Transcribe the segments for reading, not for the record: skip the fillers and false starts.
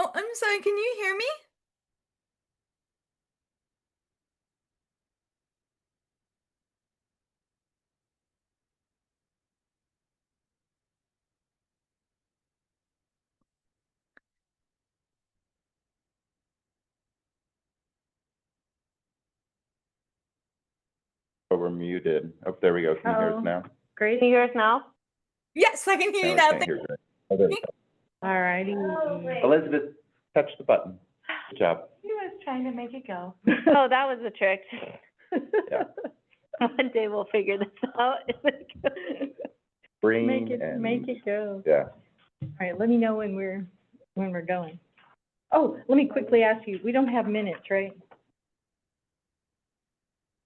Oh, I'm sorry, can you hear me? Oh, we're muted. Oh, there we go. Can you hear us now? Grace, can you hear us now? Yes, I can hear you No, I now. can't hear you. Oh, there we go. All righty. Elizabeth, touch the button. Good job. He was trying to make it go. Oh, that was the trick. Yeah. One day we'll figure this out. Bring Make and, it go. yeah. All right, let me know when we're going. Oh, let me quickly ask you, we don't have minutes, right?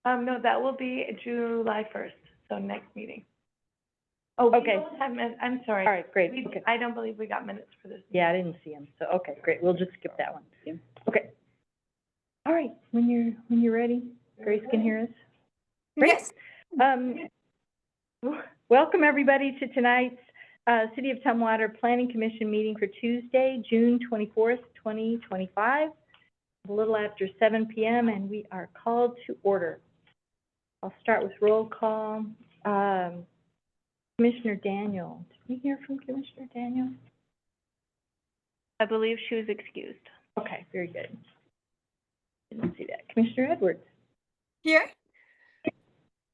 No, that will be July 1st, so next meeting. Oh, We okay. don't have I'm sorry. All right, great, We- okay. I don't believe we got minutes for this. Yeah, I didn't see them, so, okay, great, we'll just skip that one. Okay. All right, when you're ready, Grace can hear us. Great. Yes, Welcome, everybody, to tonight's City of Tumwater Planning Commission meeting for Tuesday, June 24th, 2025, a little after 7 p.m., and we are called to order. I'll start with roll call. Commissioner Daniel. Did we hear from Commissioner Daniel? I believe she was excused. Okay, very good. Didn't see that. Commissioner Edwards. here.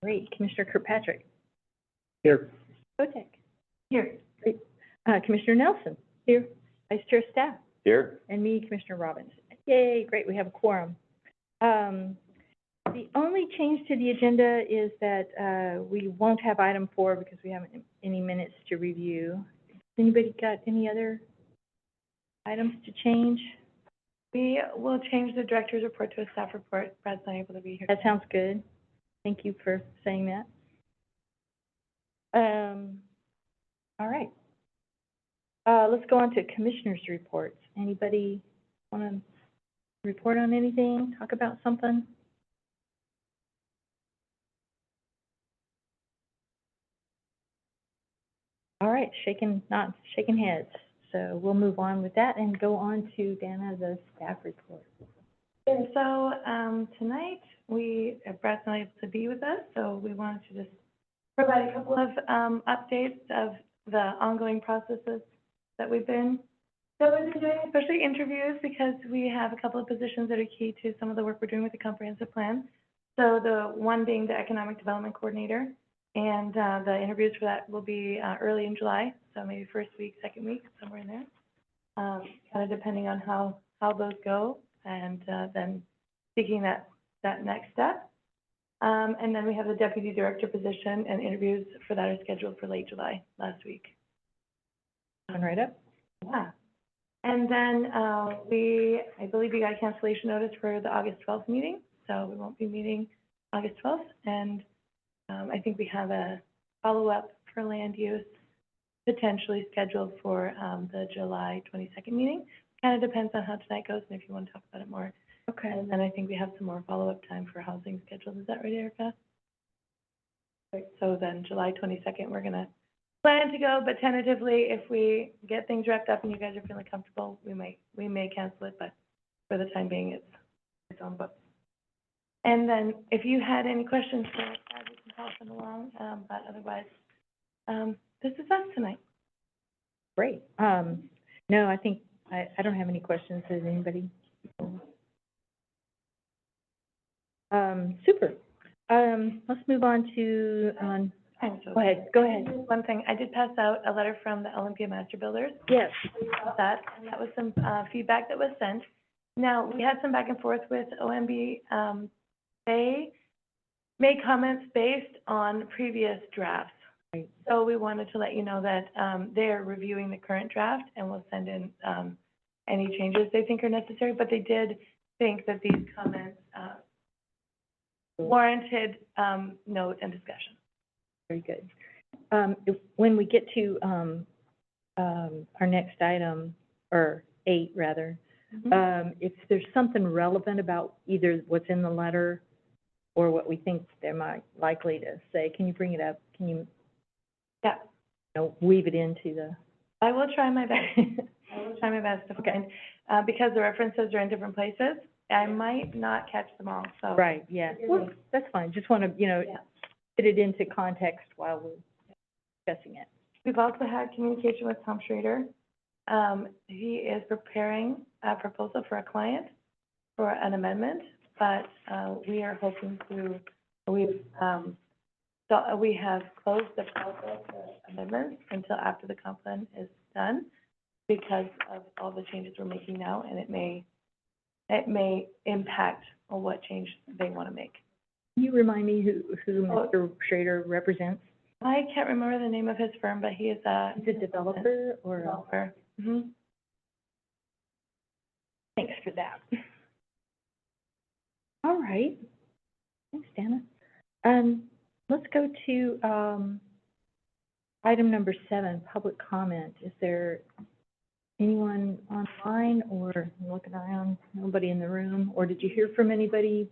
Great. Commissioner Kirkpatrick. Here. Kotek. Here. Great. Commissioner Nelson. Here. Vice Chair Staff. Here. And me, Commissioner Robbins. Yay, great, we have a quorum. The only change to the agenda is that we won't have item 4 because we haven't any minutes to review. Anybody got any other items to change? We will change the director's report to a staff report. Brad's not able to be here. That sounds good. Thank you for saying that. All right. Let's go on to commissioners' reports. Anybody want to report on anything, talk about something? All right, not shaking heads. So we'll move on with that and go on to Dana, the staff report. And so, tonight, Brad's not able to be with us, so we wanted to just provide a couple of, updates of the ongoing processes that we've been doing, especially interviews, because we have a couple of positions that are key to some of the work we're doing with the comprehensive plan. So the one being the economic development coordinator, and, the interviews for that will be, early in July, so maybe first week, second week, somewhere in there. Kind of depending on how those go, and, then seeking that next step. And then we have the deputy director position, and interviews for that are scheduled for late July, last week. Going right up. Yeah. And then, I believe we got a cancellation notice for the August 12th meeting, so we won't be meeting August 12th. And, I think we have a follow-up for land use potentially scheduled for, the July 22nd meeting. Kind of depends on how tonight goes, and if you want to talk about it more. Okay. And then I think we have some more follow-up time for housing scheduled. Is that right, Erica? Right. So then July 22nd, we're gonna plan to go, but tentatively, if we get things wrapped up and you guys are feeling comfortable, we may cancel it, but for the time being, it's on books. And then if you had any questions for us, we can pass them along, but otherwise, this is us tonight. Great. No, I think, I don't have any questions. Does anybody? Super. Let's move on to, I'm so go ahead. One thing, I did pass out a letter from the Olympia Master Builders Yes. about that, and that was some, feedback that was sent. Now, we had some back and forth with OMB. They made comments based on previous drafts. Right. So we wanted to let you know that, they're reviewing the current draft and will send in, any changes they think are necessary, but they did think that these comments, warranted, note and discussion. Very good. When we get to, our next item, or 8 rather, if there's something relevant about either what's in the letter or what we think they're likely to say, can you bring it up? Can you, Yeah. weave it into the... I will try my best. I will try my best to Okay. find. because the references are in different places, I might not catch them all, so. Right, yeah. Well, that's fine. Just want to, Yeah. fit it into context while we're discussing it. We've also had communication with Tom Schrader. He is preparing a proposal for a client for an amendment, but, we are hoping to, we have closed the process for amendments until after the comp plan is done because of all the changes we're making now, and it may impact on what change they want to make. Can you remind me who Oh. Mr. Schrader represents? I can't remember the name of his firm, but he is a Is it developer or? developer. Mm-hmm. Thanks for that. All right. Thanks, Dana. Let's go to, item number 7, public comment. Is there anyone online or I'm looking around, nobody in the room? Or did you hear from anybody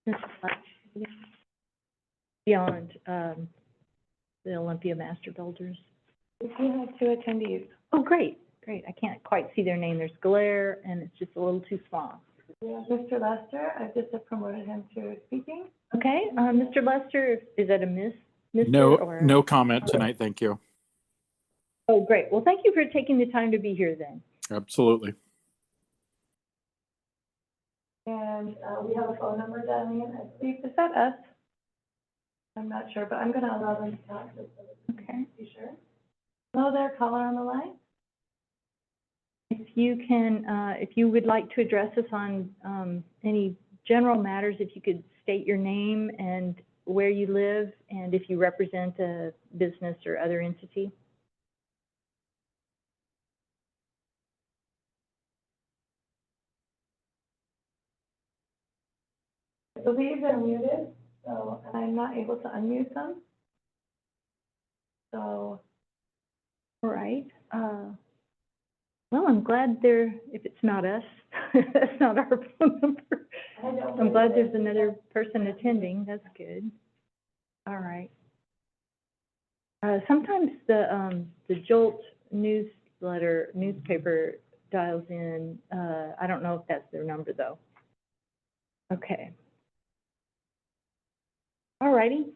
since the last meeting? Beyond, the Olympia Master Builders? We do have 2 attendees. Oh, great, great. I can't quite see their name. There's glare and it's just a little too small. We have Mr. Lester. I've just promoted him to speaking. Okay, Mr. Lester, is that a miss? Mr. No, or? no comment tonight, thank you. Oh, great. Well, thank you for taking the time to be here then. Absolutely. And, we have a phone number dialing in. I believe, is that us? I'm not sure, but I'm gonna allow them to talk just so that we Okay. can be sure. Hello there, caller on the line. If you can, if you would like to address us on any general matters, if you could state your name and where you live, and if you represent a business or other entity. I believe they're muted, so I'm not able to unmute them. So, All right. Well, I'm glad if it's not us, that's not our phone number. I don't. I'm glad there's another person attending. That's good. All right. Sometimes the Jolt newspaper dials in. I don't know if that's their number though. Okay. All righty.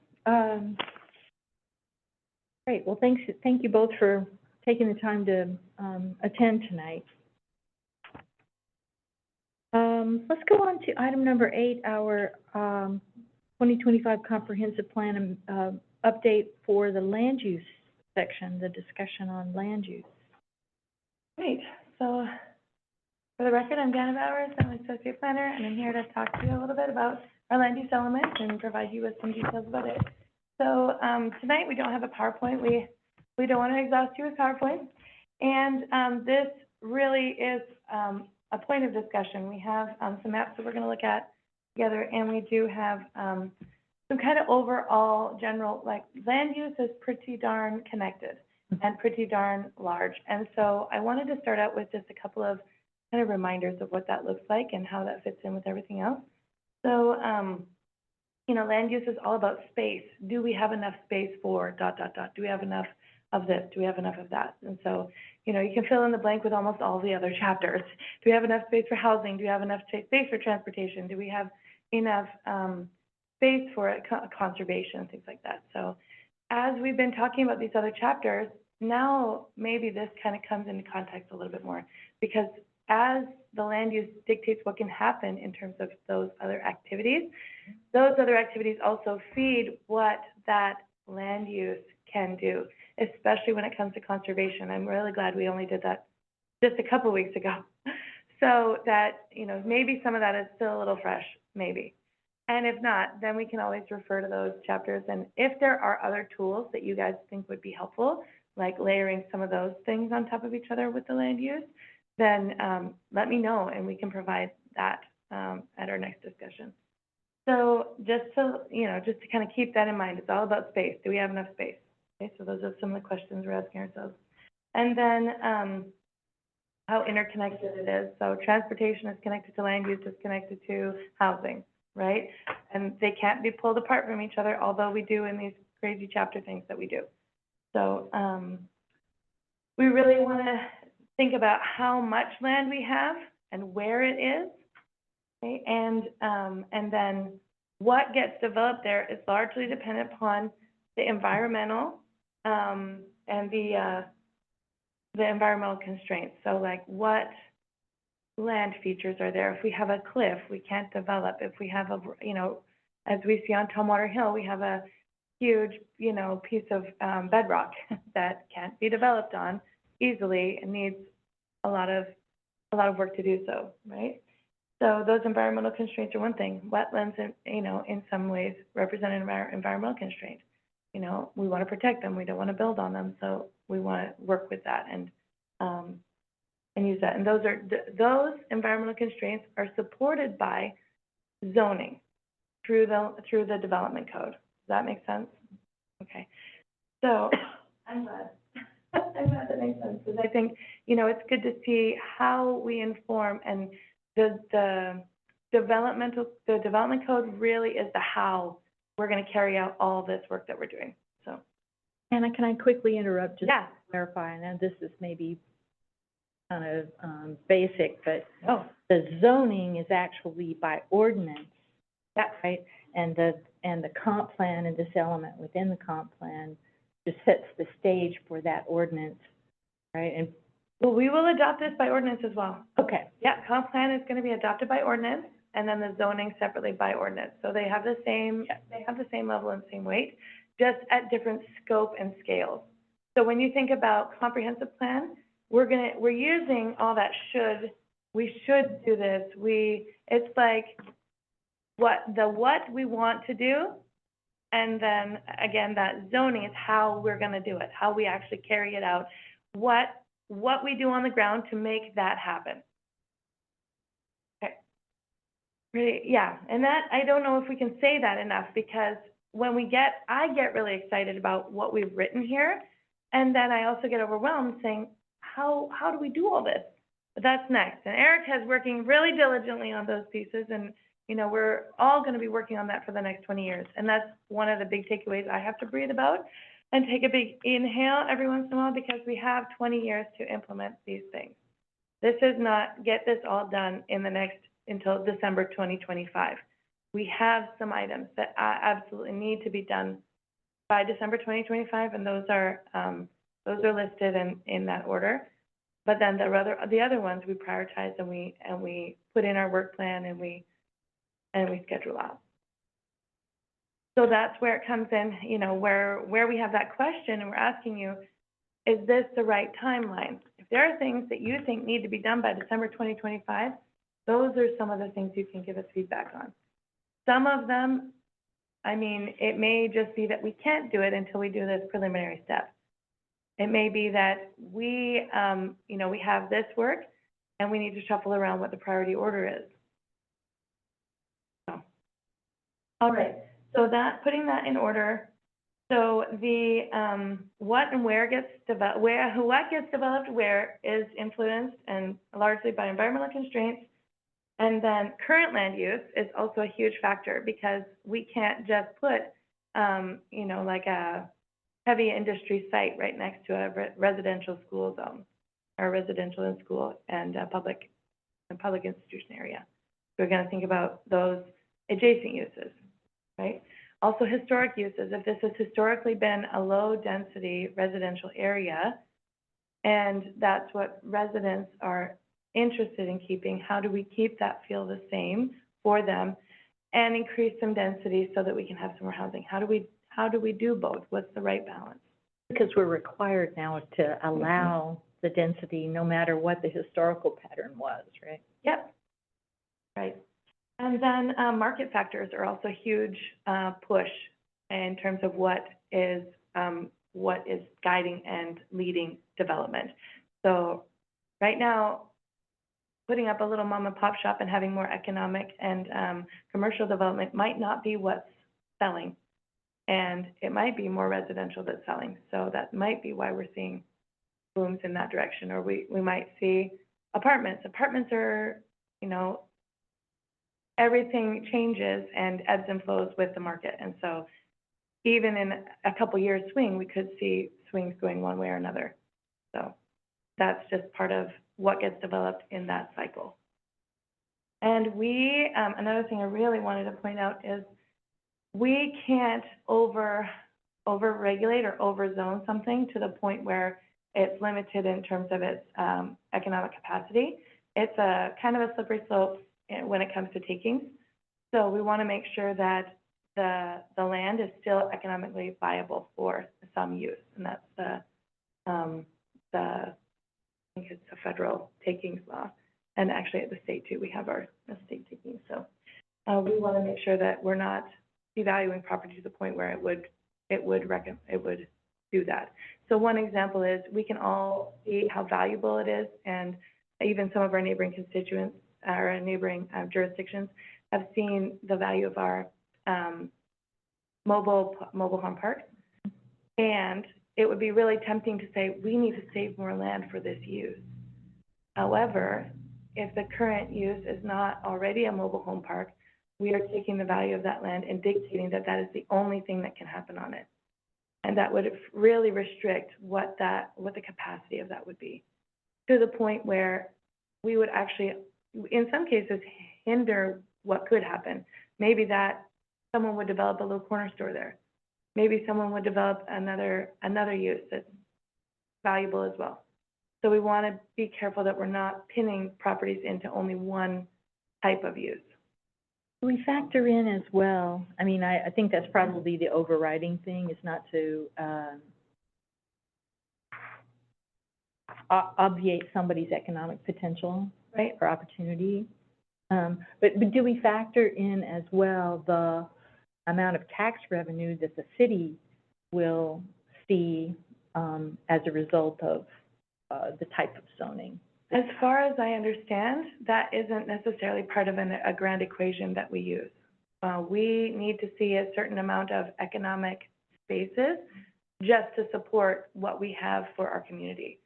Great. Well, thank you both for taking the time to attend tonight. Let's go on to item number 8, our 2025 comprehensive plan update for the land use section, the discussion on land use. Great. So, for the record, I'm Dana Bowers. I'm an associate planner, and I'm here to talk to you a little bit about our land use element and provide you with some details about it. So, tonight we don't have a PowerPoint. We don't want to exhaust you with PowerPoint. And this really is a point of discussion. We have some maps that we're going to look at together, and we do have some kind of overall general, like, land use is pretty darn connected and pretty darn large. And so I wanted to start out with just a couple of kind of reminders of what that looks like and how that fits in with everything else. So, you know, land use is all about space. Do we have enough space for ... Do we have enough of this? Do we have enough of that? And so, you know, you can fill in the blank with almost all the other chapters. Do we have enough space for housing? Do we have enough space for transportation? Do we have enough space for conservation, things like that? So as we've been talking about these other chapters, now maybe this kind of comes into context a little bit more, because as the land use dictates what can happen in terms of those other activities also feed what that land use can do, especially when it comes to conservation. I'm really glad we only did that just a couple weeks ago. So that, you know, maybe some of that is still a little fresh, maybe. And if not, then we can always refer to those chapters. And if there are other tools that you guys think would be helpful, like layering some of those things on top of each other with the land use, then let me know and we can provide that at our next discussion. So just to, you know, just to kind of keep that in mind, it's all about space. Do we have enough space? Okay, so those are some of the questions we're asking ourselves. And then how interconnected it is. So transportation is connected to land use, is connected to housing, right? And they can't be pulled apart from each other, although we do in these crazy chapter things that we do. So we really want to think about how much land we have and where it is, okay? And then what gets developed there is largely dependent upon the environmental, and the environmental constraints. So like what land features are there? If we have a cliff, we can't develop. If we have a, you know, as we see on Tumwater Hill, we have a huge, you know, piece of bedrock that can't be developed on easily and needs a lot of work to do so, right? So those environmental constraints are one thing. Wetlands, you know, in some ways represent an environmental constraint. You know, we want to protect them. We don't want to build on them, so we want to work with that and use that. And those environmental constraints are supported by zoning through the development code. Does that make sense? Okay. So I'm glad. I'm glad that makes sense, because I think, you know, it's good to see how we inform, and the development code really is the how we're going to carry out all this work that we're doing. So, Anna, can I quickly interrupt just yeah. to clarify? And this is maybe kind of basic, but the zoning is actually by ordinance, right? And the comp plan and this element within the comp plan just sets the stage for that ordinance, right? And Well, we will adopt this by ordinance as well. okay, Yeah, comp plan is going to be adopted by ordinance, and then the zoning separately by ordinance. So they have the same, level and same weight, just at different scope and scales. So when you think about comprehensive plan, we're using all that we should do this. It's like what we want to do, and then again, that zoning is how we're going to do it, how we actually carry it out, what we do on the ground to make that happen. Okay. Really, yeah, and that, I don't know if we can say that enough, because when I get really excited about what we've written here, and then I also get overwhelmed saying, how do we do all this? But that's next, and Erica is working really diligently on those pieces, and you know, we're all going to be working on that for the next 20 years, and that's one of the big takeaways I have to breathe about and take a big inhale every once in a while, because we have 20 years to implement these things. This is not get this all done until December 2025. We have some items that absolutely need to be done by December 2025, and those are listed in that order. But then the other ones we prioritize, and we put in our work plan, and we schedule out. So that's where it comes in, you know, where we have that question and we're asking you, is this the right timeline? If there are things that you think need to be done by December 2025, those are some of the things you can give us feedback on. Some of them, I mean, it may just be that we can't do it until we do this preliminary step. It may be that we, you know, we have this work and we need to shuffle around what the priority order is. So, all right. So putting that in order. So the what and where gets developed, what gets developed where is influenced and largely by environmental constraints. And then current land use is also a huge factor, because we can't just put, you know, like a heavy industry site right next to a residential school zone, or residential and school and public institution area. So we're going to think about those adjacent uses. Right? Also historic uses. If this has historically been a low density residential area, and that's what residents are interested in keeping, how do we keep that feel the same for them and increase some density so that we can have some more housing? How do we do both? What's the right balance? because we're required now to allow the density no matter what the historical pattern was, right? Yep. Right. And then market factors are also a huge push in terms of what is guiding and leading development. So right now, putting up a little mom and pop shop and having more economic and commercial development might not be what's selling. And it might be more residential that's selling. So that might be why we're seeing booms in that direction. Or we might see apartments. Apartments are, you know, everything changes and ebbs and flows with the market. And so even in a couple years swing, we could see swings going one way or another. So that's just part of what gets developed in that cycle. And we, another thing I really wanted to point out is we can't over-regulate or over-zone something to the point where it's limited in terms of its economic capacity. It's a kind of a slippery slope when it comes to takings. So we want to make sure that the land is still economically viable for some use, and that's I think it's a federal takings law, and actually at the state too, we have our state takings. So we want to make sure that we're not devaluing property to the point where it would do that. So one example is we can all see how valuable it is, and even some of our neighboring constituents, our neighboring jurisdictions have seen the value of our mobile home parks. And it would be really tempting to say, we need to save more land for this use. However, if the current use is not already a mobile home park, we are taking the value of that land and dictating that that is the only thing that can happen on it. And that would really restrict what the capacity of that would be, to the point where we would actually, in some cases, hinder what could happen. Maybe that someone would develop a little corner store there. Maybe someone would develop another use that's valuable as well. So we want to be careful that we're not pinning properties into only one type of use. We factor in as well, I mean, I think that's probably the overriding thing, is not to obviate somebody's economic potential, Right. or opportunity. But do we factor in as well the amount of tax revenue that the city will see as a result of the type of zoning? As far as I understand, that isn't necessarily part of a grand equation that we use. We need to see a certain amount of economic spaces just to support what we have for our community,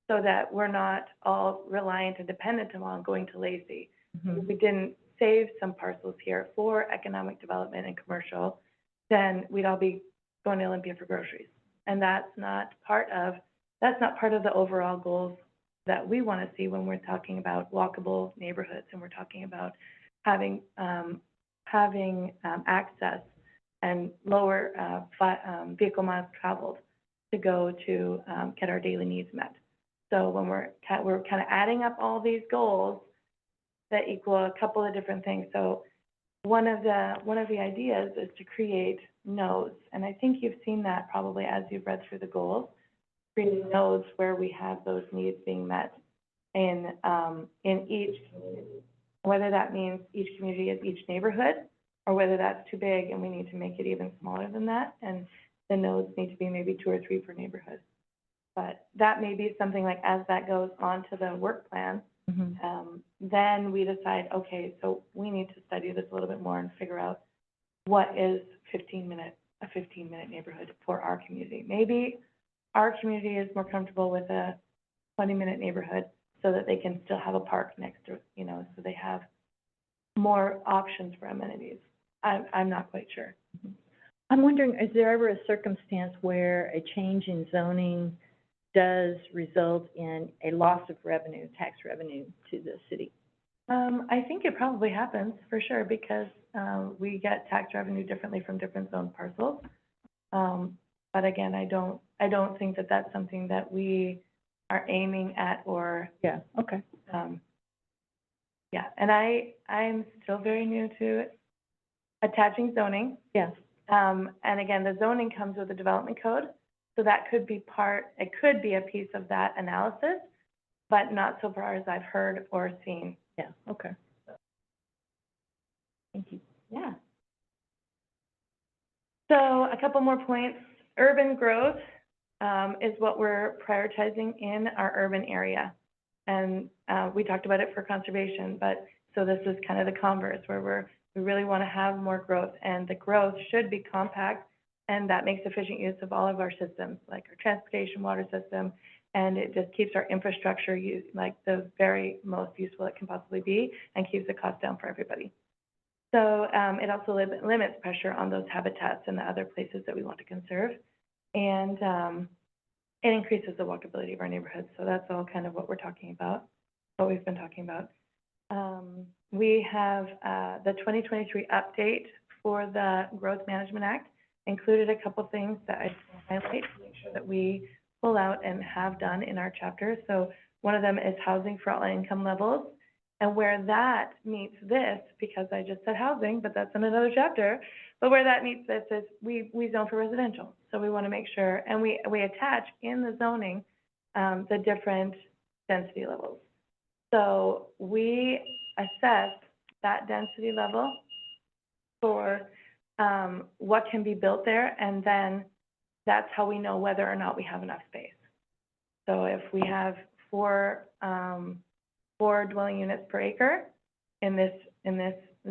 so that we're not all reliant and dependent on going to Lacey. Mm-hmm. If we didn't save some parcels here for economic development and commercial, then we'd all be going to Olympia for groceries. And that's not part of the overall goals that we want to see when we're talking about walkable neighborhoods, and we're talking about having access and lower vehicle miles traveled to go to get our daily needs met. So when we're kind of adding up all these goals that equal a couple of different things. So one of the ideas is to create nodes, and I think you've seen that probably as you've read through the goals, creating nodes where we have those needs being met in each community. Whether that means each community is each neighborhood, or whether that's too big and we need to make it even smaller than that, and the nodes need to be maybe 2 or 3 per neighborhood. But that may be something like, as that goes on to the work plan, Mm-hmm. then we decide, okay, so we need to study this a little bit more and figure out what is a 15-minute neighborhood for our community. Maybe our community is more comfortable with a 20-minute neighborhood, so that they can still have a park next to, so they have more options for amenities. I'm not quite sure. I'm wondering, is there ever a circumstance where a change in zoning does result in a loss of revenue, tax revenue to the city? I think it probably happens, for sure, because we get tax revenue differently from different zone parcels. But again, I don't think that that's something that we are aiming at, or Yeah, okay. yeah. And I'm still very new to attaching zoning. Yeah. And again, the zoning comes with a development code, so that could be a piece of that analysis, but not so far as I've heard or seen. Yeah, okay. Thank you. Yeah. So a couple more points. Urban growth is what we're prioritizing in our urban area. And we talked about it for conservation, but so this is kind of the converse, where we really want to have more growth, and the growth should be compact, and that makes efficient use of all of our systems, like our transportation, water system, and it just keeps our infrastructure like the very most useful it can possibly be, and keeps the cost down for everybody. So it also limits pressure on those habitats and the other places that we want to conserve. And it increases the walkability of our neighborhoods. So that's all kind of what we're talking about, what we've been talking about. We have the 2023 update for the Growth Management Act included a couple things that I highlight to make sure that we pull out and have done in our chapter. So one of them is housing for all income levels. And where that meets this, because I just said housing, but that's in another chapter, but where that meets this is we zone for residential. So we want to make sure, and we attach in the zoning the different density levels. So we assess that density level for what can be built there, and then that's how we know whether or not we have enough space. So if we have four dwelling units per acre in this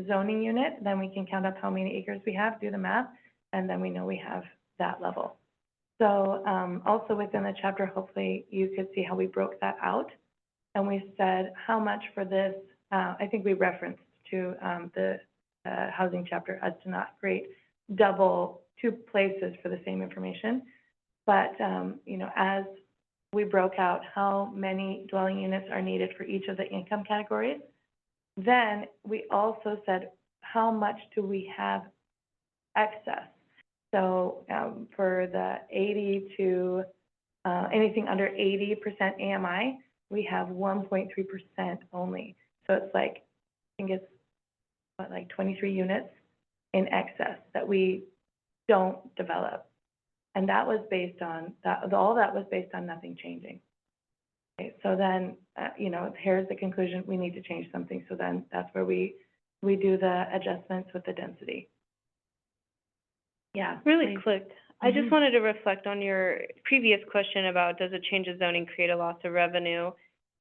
zoning unit, then we can count up how many acres we have, do the math, and then we know we have that level. So also within the chapter, hopefully you could see how we broke that out. And we said how much for this, I think we referenced to the housing chapter as to not create double two places for the same information. But, you know, as we broke out how many dwelling units are needed for each of the income categories, then we also said how much do we have excess. So for the 80 to anything under 80% AMI, we have 1.3% only. So it's like, I think it's what, like 23 units in excess that we don't develop. And that was based on, all that was based on nothing changing. Okay, so then, you know, here's the conclusion, we need to change something. So then that's where we do the adjustments with the density. Yeah. Really please. quick, I just Mhm. wanted to reflect on your previous question about does a change of zoning create a loss of revenue?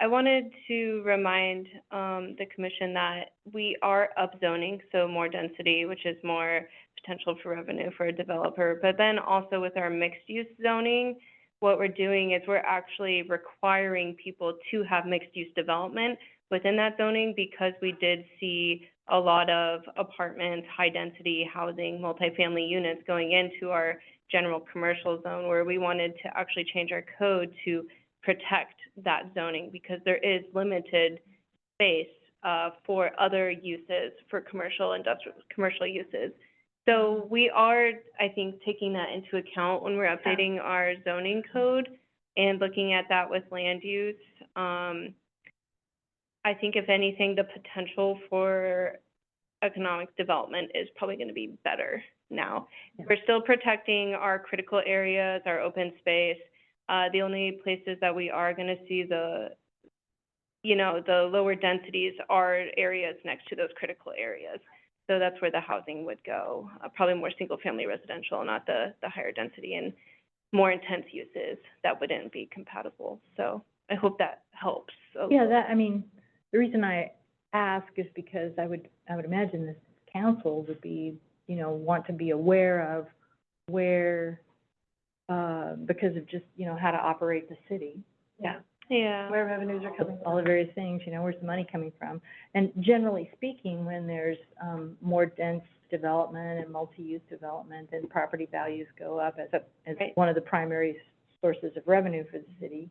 I wanted to remind the commission that we are upzoning, so more density, which is more potential for revenue for a developer. But then also with our mixed-use zoning, what we're doing is we're actually requiring people to have mixed-use development within that zoning, because we did see a lot of apartments, high-density housing, multifamily units going into our general commercial zone, where we wanted to actually change our code to protect that zoning, because there is limited space for other uses, for commercial uses. So we are, I think, taking that into account when we're updating our zoning code and looking at that with land use. I think if anything, the potential for economic development is probably going to be better now. Yeah. We're still protecting our critical areas, our open space. The only places that we are going to see the lower densities are areas next to those critical areas. So that's where the housing would go, probably more single-family residential, not the higher density and more intense uses that wouldn't be compatible. So I hope that helps. Yeah, that, I mean, the reason I ask is because I would imagine this council would be, you know, want to be aware of where, because of just, you know, how to operate the city. Yeah, Yeah. where revenues are coming All the various things, you know, where's the money coming from? And generally speaking, when there's more dense development and multi-use development, then property values go up as Right. one of the primary sources of revenue for the city.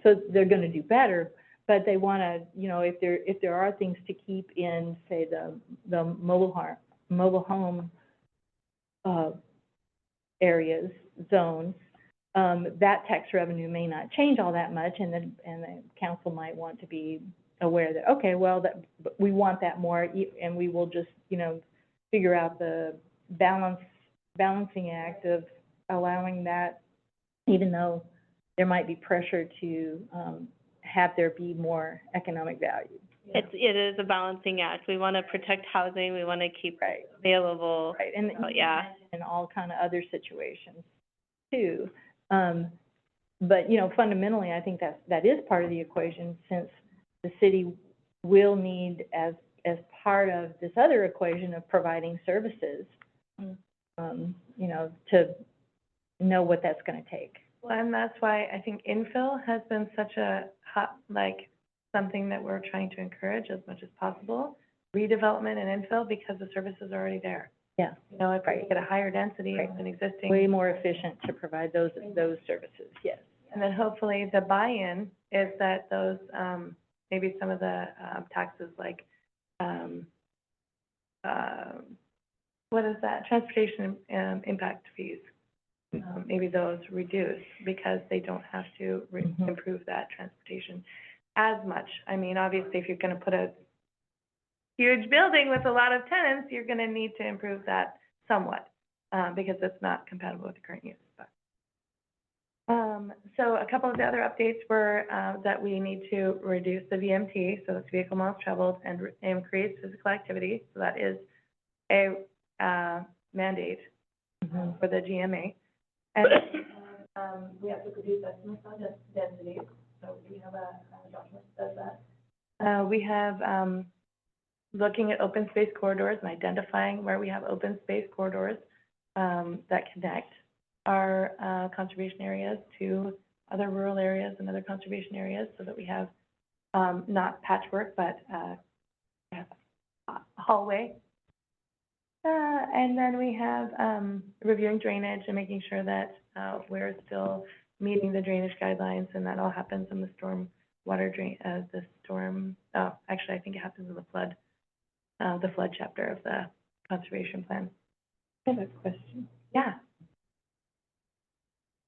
So they're going to do better, but they want to, you know, if there are things to keep in, say, the mobile home areas, zones, that tax revenue may not change all that much, and the council might want to be aware that, okay, well, that we want that more, and we will just, you know, figure out the balancing act of allowing that, even though there might be pressure to have there be more economic value. It is a balancing act. We want to protect housing. We want to keep available. Right, and Yeah. in all kind of other situations too. But, you know, fundamentally, I think that is part of the equation, since the city will need, as part of this other equation of providing services, you know, to know what that's going to take. Well, and that's why I think infill has been such a hot, like, something that we're trying to encourage as much as possible, redevelopment and infill, because the services are already there. Yeah, You know, if we get a higher density of an existing. way more efficient to provide those services, yes. And then hopefully the buy-in is that those, maybe some of the, taxes like, what is that, transportation, impact fees, maybe those reduce because they don't have to Mhm. improve that transportation as much. I mean, obviously, if you're gonna put a huge building with a lot of tenants, you're gonna need to improve that somewhat, because it's not compatible with the current use, but. So a couple of the other updates were, that we need to reduce the VMT, so that's vehicle miles traveled, and increase physical activity, so that is a, mandate Mhm. for the GMA. And, we have to produce estimates on density, so we have a document that does that. We have, looking at open space corridors and identifying where we have open space corridors, that connect our, conservation areas to other rural areas and other conservation areas, so that we have, not patchwork, but, a hallway. And then we have, reviewing drainage and making sure that, we're still meeting the drainage guidelines, and that all happens in the storm water drain, actually, I think it happens in the flood chapter of the conservation plan. I have a question. Yeah.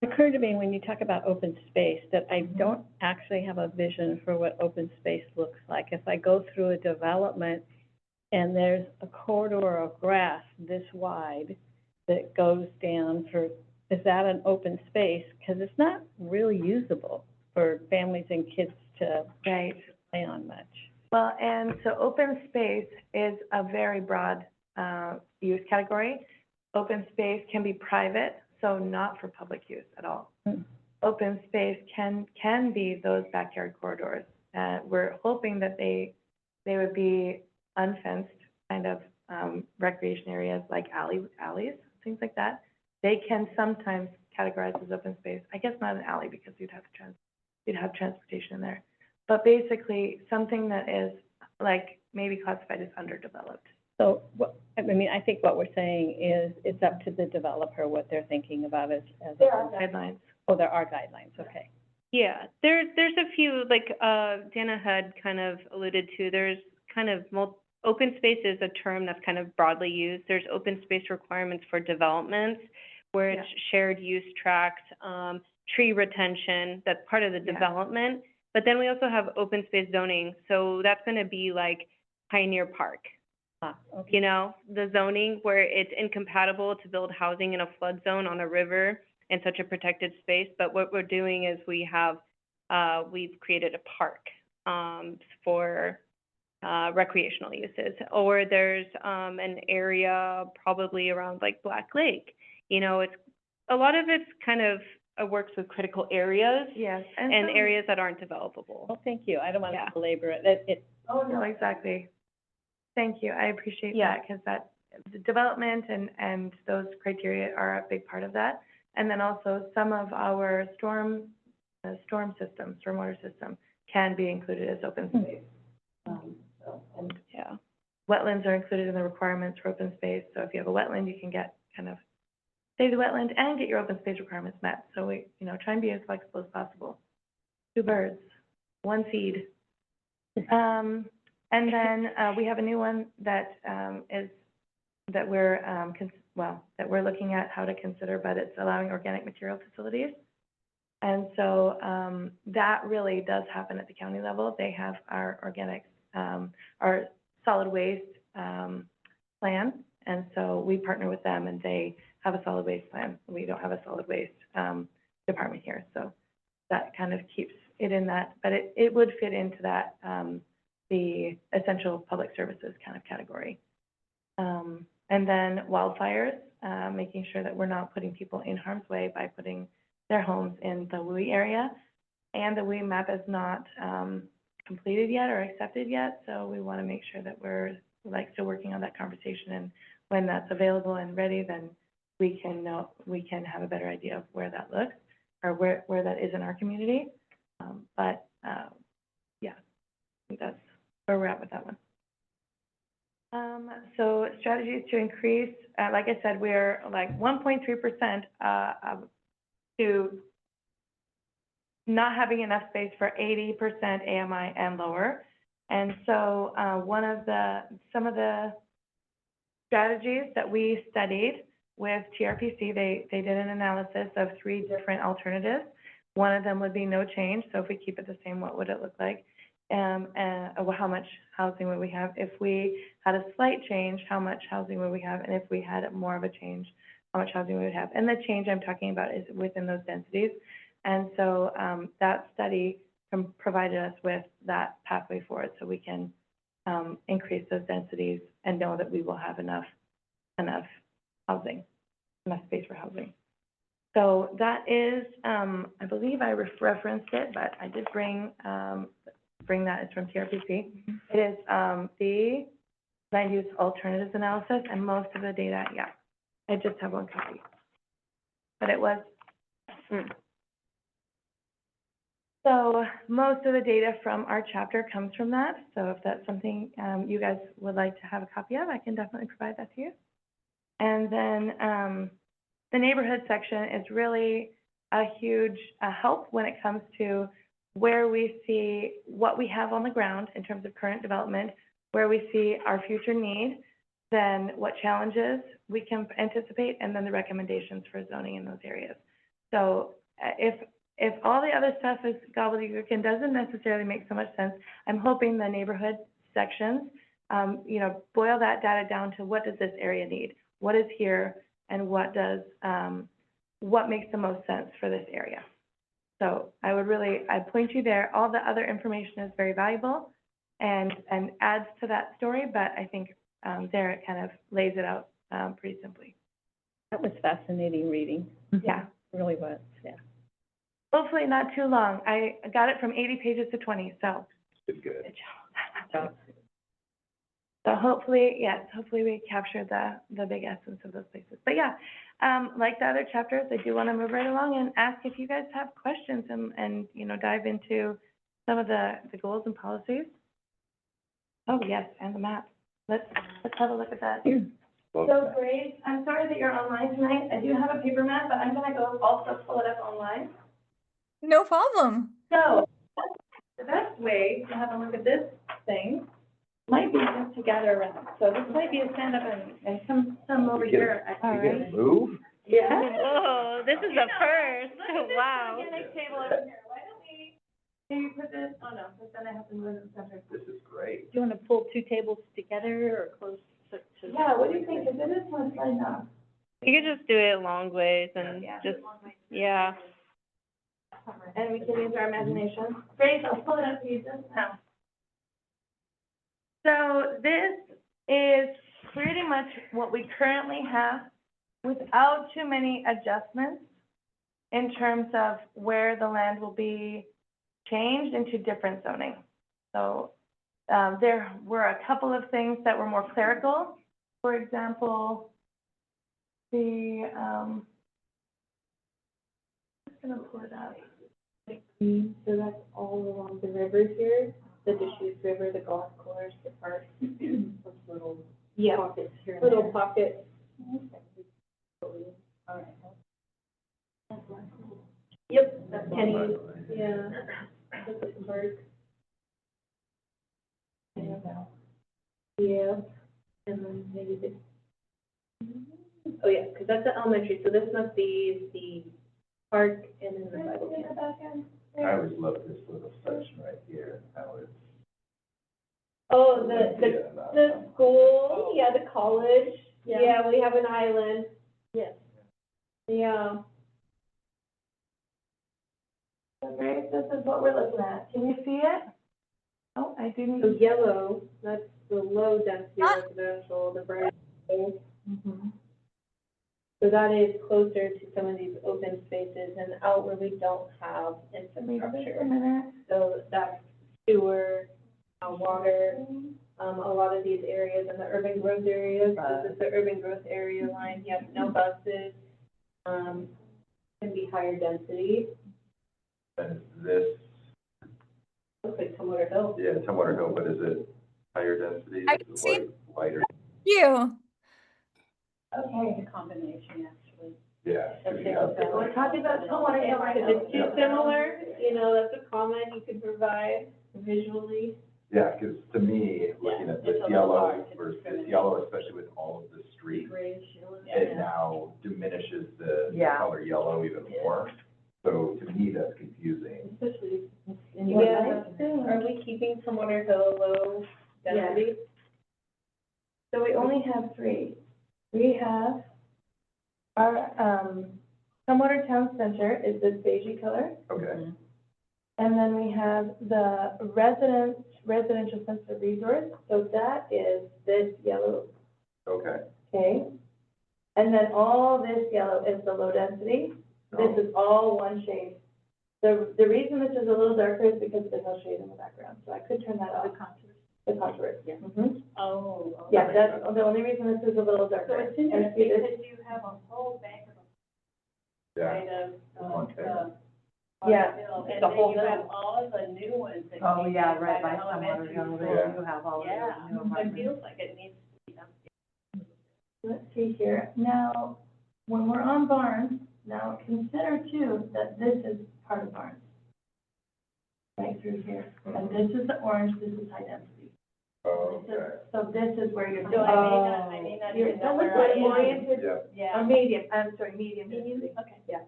It occurred to me when you talk about open space that I don't actually have a vision for what open space looks like. If I go through a development and there's a corridor of grass this wide that goes down for, is that an open space? Because it's not really usable for families and kids to Right. play on much. Well, and so open space is a very broad, use category. Open space can be private, so not for public use at all. Hmm. Open space can be those backyard corridors. We're hoping that they would be unfenced, kind of, recreation areas like alleys, things like that. They can sometimes categorize as open space. I guess not an alley because you'd have transportation in there. But basically, something that is like maybe classified as underdeveloped. So, I mean, I think what we're saying is it's up to the developer what they're thinking about as. There are guidelines. Oh, there are guidelines, okay. Yeah, there's a few, like, Dana had kind of alluded to, there's kind of open space is a term that's kind of broadly used. There's open space requirements for developments, where it's shared use tracts, tree retention, that's part of the Yeah. development. But then we also have open space zoning, so that's gonna be like Pioneer Park, Okay. you know, the zoning where it's incompatible to build housing in a flood zone on a river in such a protected space. But what we're doing is we've created a park, for, recreational uses. Or there's, an area probably around like Black Lake, you know, a lot of it's kind of, works with critical areas Yes. and some- areas that aren't developable. Well, thank you. I don't want Yeah. to belabor it. Oh, no, exactly. Thank you. I appreciate Yeah. that, because the development and those criteria are a big part of that. And then also some of our stormwater system can be included as open space. And Yeah. wetlands are included in the requirements for open space. So if you have a wetland, you can get kind of save the wetland and get your open space requirements met. So we, try and be as flexible as possible. Two birds, one seed. And then, we have a new one that, that we're looking at how to consider, but it's allowing organic material facilities. And so, that really does happen at the county level. They have our organics, our solid waste, plan. And so we partner with them and they have a solid waste plan. We don't have a solid waste, department here. So that kind of keeps it in that, but it would fit into that, the essential public services kind of category. And then wildfires, making sure that we're not putting people in harm's way by putting their homes in the WUI area. And the WUI map is not, completed yet or accepted yet, so we want to make sure that we're still working on that conversation, and when that's available and ready, then we can have a better idea of where that looks or where that is in our community. Yeah, I think that's where we're at with that one. So strategies to increase, like I said, we're like 1.3% to not having enough space for 80% AMI and lower. And so some of the strategies that we studied with TRPC, they did an analysis of 3 different alternatives. One of them would be no change. So if we keep it the same, what would it look like? And how much housing would we have? If we had a slight change, how much housing would we have? And if we had more of a change, how much housing we would have? And the change I'm talking about is within those densities. And so that study provided us with that pathway forward, so we can increase those densities and know that we will have enough housing, enough space for housing. So that is, I believe I referenced it, but I did bring that. It's from TRPC. It is the land use alternatives analysis, and most of the data, yeah, I just have one copy. But it was, so most of the data from our chapter comes from that. So if that's something you guys would like to have a copy of, I can definitely provide that to you. And then the neighborhood section is really a huge help when it comes to where we see what we have on the ground in terms of current development, where we see our future need, then what challenges we can anticipate, and then the recommendations for zoning in those areas. So if all the other stuff is gobbledygook and doesn't necessarily make so much sense, I'm hoping the neighborhood sections, boil that data down to what does this area need? What is here, and what makes the most sense for this area? So I'd point you there. All the other information is very valuable and adds to that story, but I think there it kind of lays it out pretty simply. That was fascinating reading. Yeah. It really was, yeah. Hopefully not too long. I got it from 80 pages to 20, so. Good. Good job. So hopefully we captured the big essence of those places. But yeah, like the other chapters, I do want to move right along and ask if you guys have questions and dive into some of the goals and policies. Oh, yes, and the map. Let's have a look at that. So Grace, I'm sorry that you're online tonight. I do have a paper map, but I'm gonna go also pull it up online. No problem. So the best way to have a look at this thing might be just to gather around. So this might be a stand up and some over here. You get to move? Yeah. Whoa, this is a first. Look at this Wow. organic table over here. Why don't we, maybe put this, oh no, because then I have to move it in the center. This is great. Do you want to pull 2 tables together or close to? Yeah, what do you think? Because it is one slide now. You could just do it long ways and just, yeah. And we can use our imagination. Grace, I'll pull it up for you just now. So this is pretty much what we currently have without too many adjustments in terms of where the land will be changed into different zoning. So there were a couple of things that were more clerical. For example, I'm just gonna pull it up. So that's all along the river here, the Deschutes River, the golf course, the park, those little pockets here and Little there. pockets. All right. Yep, that's Kenny, yeah. That's the park. Yeah, and then maybe this. Oh, yeah, because that's the elementary, so this must be the park and then the Bible camp. I always love this little section right here, how it's. Oh, the school, yeah, the college, yeah, we have an island. Yes. Yeah. So Grace, this is what we're looking at. Can you see it? Oh, I do need So to. yellow, that's the low density Ah. residential, the bright yellow. So that is closer to some of these open spaces and out where we don't have Wait just a infrastructure. minute. So that's sewer, water, a lot of these areas in the urban growth areas, this is the urban growth area line, you have no buses, can be higher density, And this, looks like Tumwater Hill. yeah, Tumwater Hill, but is it higher density? I can see lighter. You. Okay. The combination, actually. Yeah. Of should single have- family. We're talking about homeowner yard. If it's too similar, you know, that's a comment you could provide visually. Yeah, because to me, looking at it's this a little yellow hard to versus discriminate. yellow, especially with all of the streets, Grayish yellow. it now diminishes the color yellow even more. So to me, that's confusing. Especially in Yeah, your that's true. Are we keeping Tumwater Hill low density? So we only have three. We have our, Tumwater Town Center is this beigey color. Okay, And then we have the residential sensitive resource, so that is this yellow, okay. okay? And then all this yellow is the low density. This is all one shade. The reason this is a little darker is because there's no shade in the background, so I could turn that off. The contours, yeah. Oh. Yeah, that's the only reason this is a little darker. So it's And interesting see this- because you have a whole bank of Yeah, kind of, Montana. Yeah. Hill, The and whole then you have hill. all the new ones that Oh, came yeah, in right by the Tumwater elementary Hill, school. Yeah. you have all of Yeah, those new it apartments. feels like it needs to be done. Let's see here. Now, when we're on Barnes, now consider too that this is part of Barnes. Right through here. And this is the orange, this is high density. Oh, This is- okay. So this is where you're. So I may not You're, even know no, where it's I am. oriented, Yeah, Yeah. medium, I'm sorry, medium density. Okay. Yeah.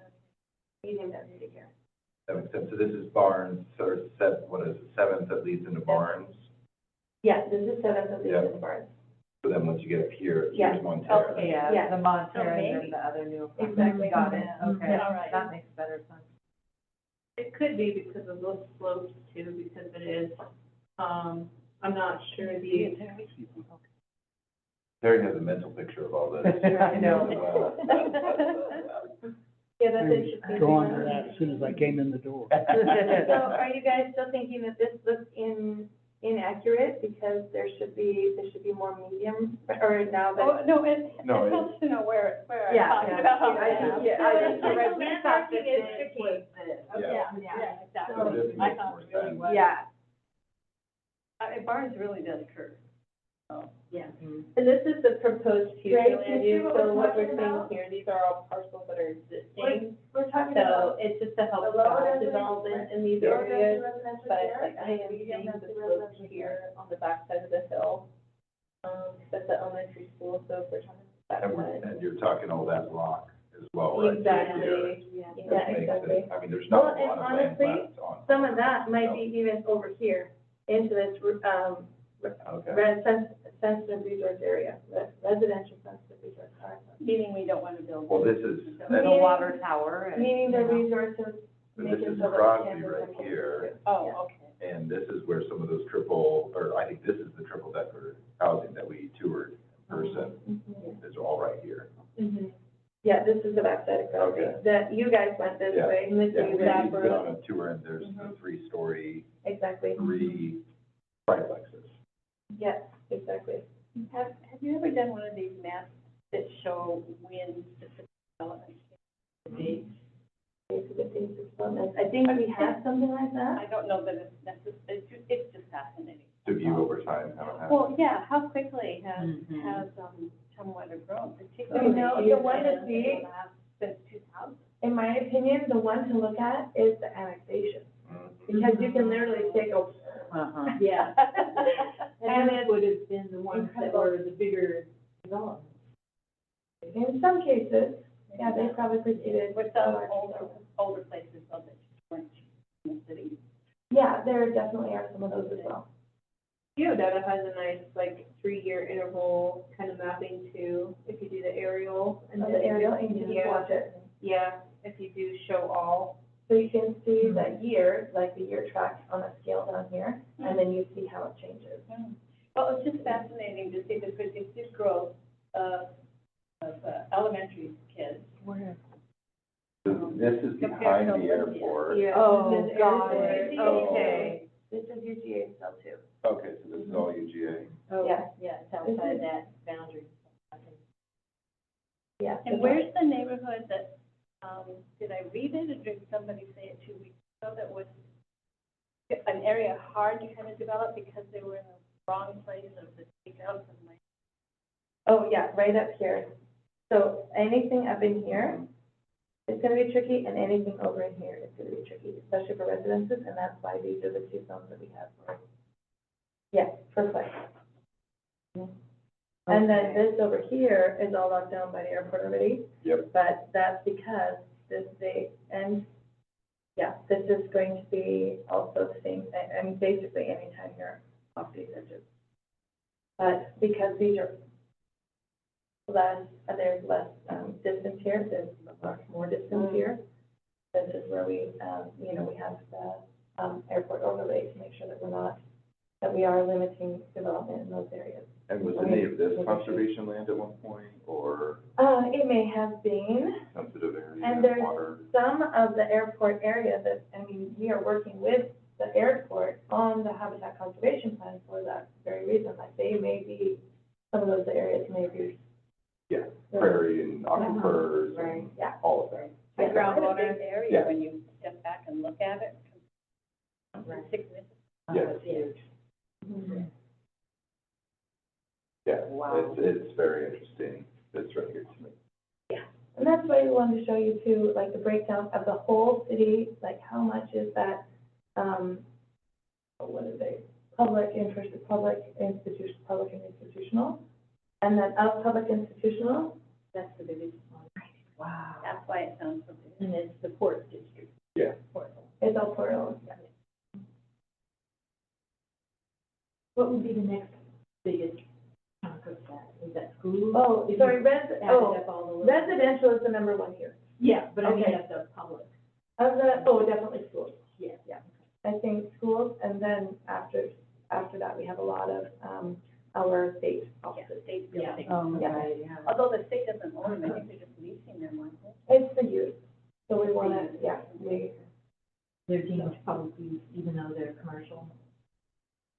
Medium density here. that makes sense. So this is Barnes, so it's what is it, seventh that leads into Barnes? Yeah, this is seventh of these Yeah. in Barnes. So then once you get up here, Yeah. here's Montana. Okay. Yeah, Yeah. the Montana and maybe. then the other new apartments. Exactly. Got it, okay, Yeah, all right. that makes better sense. It could be because of those slopes too, because it is, I'm not sure the. Terry has a mental picture of all this. I know. Yeah, that's interesting. Drawn to that as soon as I came in the door. So are you guys still thinking that this looks inaccurate because there should be more medium, or now that? Oh, no, it No, it- helps to know where I'm Yeah, talking yeah. about. I think, yeah, I think you're right. We thought that Landmarking is this tricky. was this. Yeah. Yeah, exactly. So this I makes thought more it really sense. was. Yeah, Barnes really does curve. Oh, yeah. and this is the proposed Future future land use, so so what we're seeing about? here, these are all parcels that are existing. We're talking So about it's just to help the low drive density, development in these low density areas. residential But here, like I am medium seeing the density slopes residential here on the backside of the hill. That's the elementary school, so if we're talking about that And you're talking all that rock as well, right? Exactly. Here. Yeah, Which makes exactly. it- I mean, there's not Well, a and lot of land honestly, left on. Some of that might be even over here into this, Okay. sensitive resource area, residential sensitive resource area. Meaning we don't want to build. Well, this is, The that's, water tower and. Meaning the you know. resources. this make it is so that it Crosby can't be right something here, Oh, Yeah. okay. and this is where some of those triple, or I think this is the triple decker housing that we toured in person. Mhm. Is all right here. Mhm. Yeah, this is the backside of Crosby, Okay. that you guys went this Yeah. way, and this Yeah, is we've that been on a tour, and there's the Mhm. three-story, exactly, three triplexes. yes, exactly. Have you ever done one of these maps that show when specific developments dates? I think we have something like that. I don't know that it's necessary, it's just fascinating. To view over time, how it happens. Well, yeah, how quickly has, Mhm. has, Tumwater grown, I particularly know, in the one to the see- last, since 2000. In my opinion, the one to look at is the annexation, Mhm. because you can literally take a, Uh-huh. Yeah. and it would have been the ones that were the bigger developments. in some cases, yeah, they probably preceded. With some older places, so that weren't in the city. Yeah, there definitely are some of those as well. Geodata has a nice, like, 3-year interval kind of mapping too, if you do the aerial. And the aerial, and you can just watch it. Yeah, if you do show all. So you can see the year, like the year track on a scale down here, and then you see how it changes. Well, it's just fascinating to see the predicted growth of elementary kids. This is behind the airport. Yeah. Oh, This is got air- it. Okay. This is UGA still too. Okay, so this is all UGA. Oh, Yeah. yeah, it's outside that boundary. Yeah. And where's the neighborhood that, did I read it, or did somebody say it 2 weeks ago, that was an area hard to kind of develop because they were in the wrong place of the takeouts and like Oh, yeah, right up here. So anything up in here is gonna be tricky, and anything over in here is gonna be tricky, especially for residences, and that's why these are the two zones that we have for, yeah, for play. And then this over here is all locked down by the airport already. Yep. But that's because this, this is going to be also the same, and basically anytime you're off these edges. But because these are less, there's less, distance here, there's much more distance here. This is where we, we have the, airport overlay to make sure that we are limiting development in those areas. And was any of this conservation land at one point, or It may have been. sensitive area, And there's water? some of the airport area that, we are working with the airport on the habitat conservation plan for that very reason. Like, they may be, some of those areas may be. Yeah, prairie and aquifers Right, and yeah. all of that. It's quite a big Yeah. area when you step back and look at it. Significant. Yeah. It's huge. Yeah, Wow. it's very interesting. It's really good to me. And that's why we wanted to show you too, like, the breakdown of the whole city, like, how much is that, what are they? Public interest, public and institutional. And then of public institutional, That's the biggest one. Wow. That's why it sounds so big. And it's the port district. Yeah. is all Portland. What would be the next biggest chunk of that? Is that school? Oh, If sorry, you added up all the little- residential is the number one here. Yeah, but I mean, Okay. of the public. Definitely schools. Yeah, yeah. I think schools, and then after that, we have a lot of, our state offices. State Yeah. building. Oh, Yeah. right, yeah. Although the state doesn't own them, I think they're just leasing them, aren't they? It's the youth, so we wanna, They're deemed public use even though they're commercial.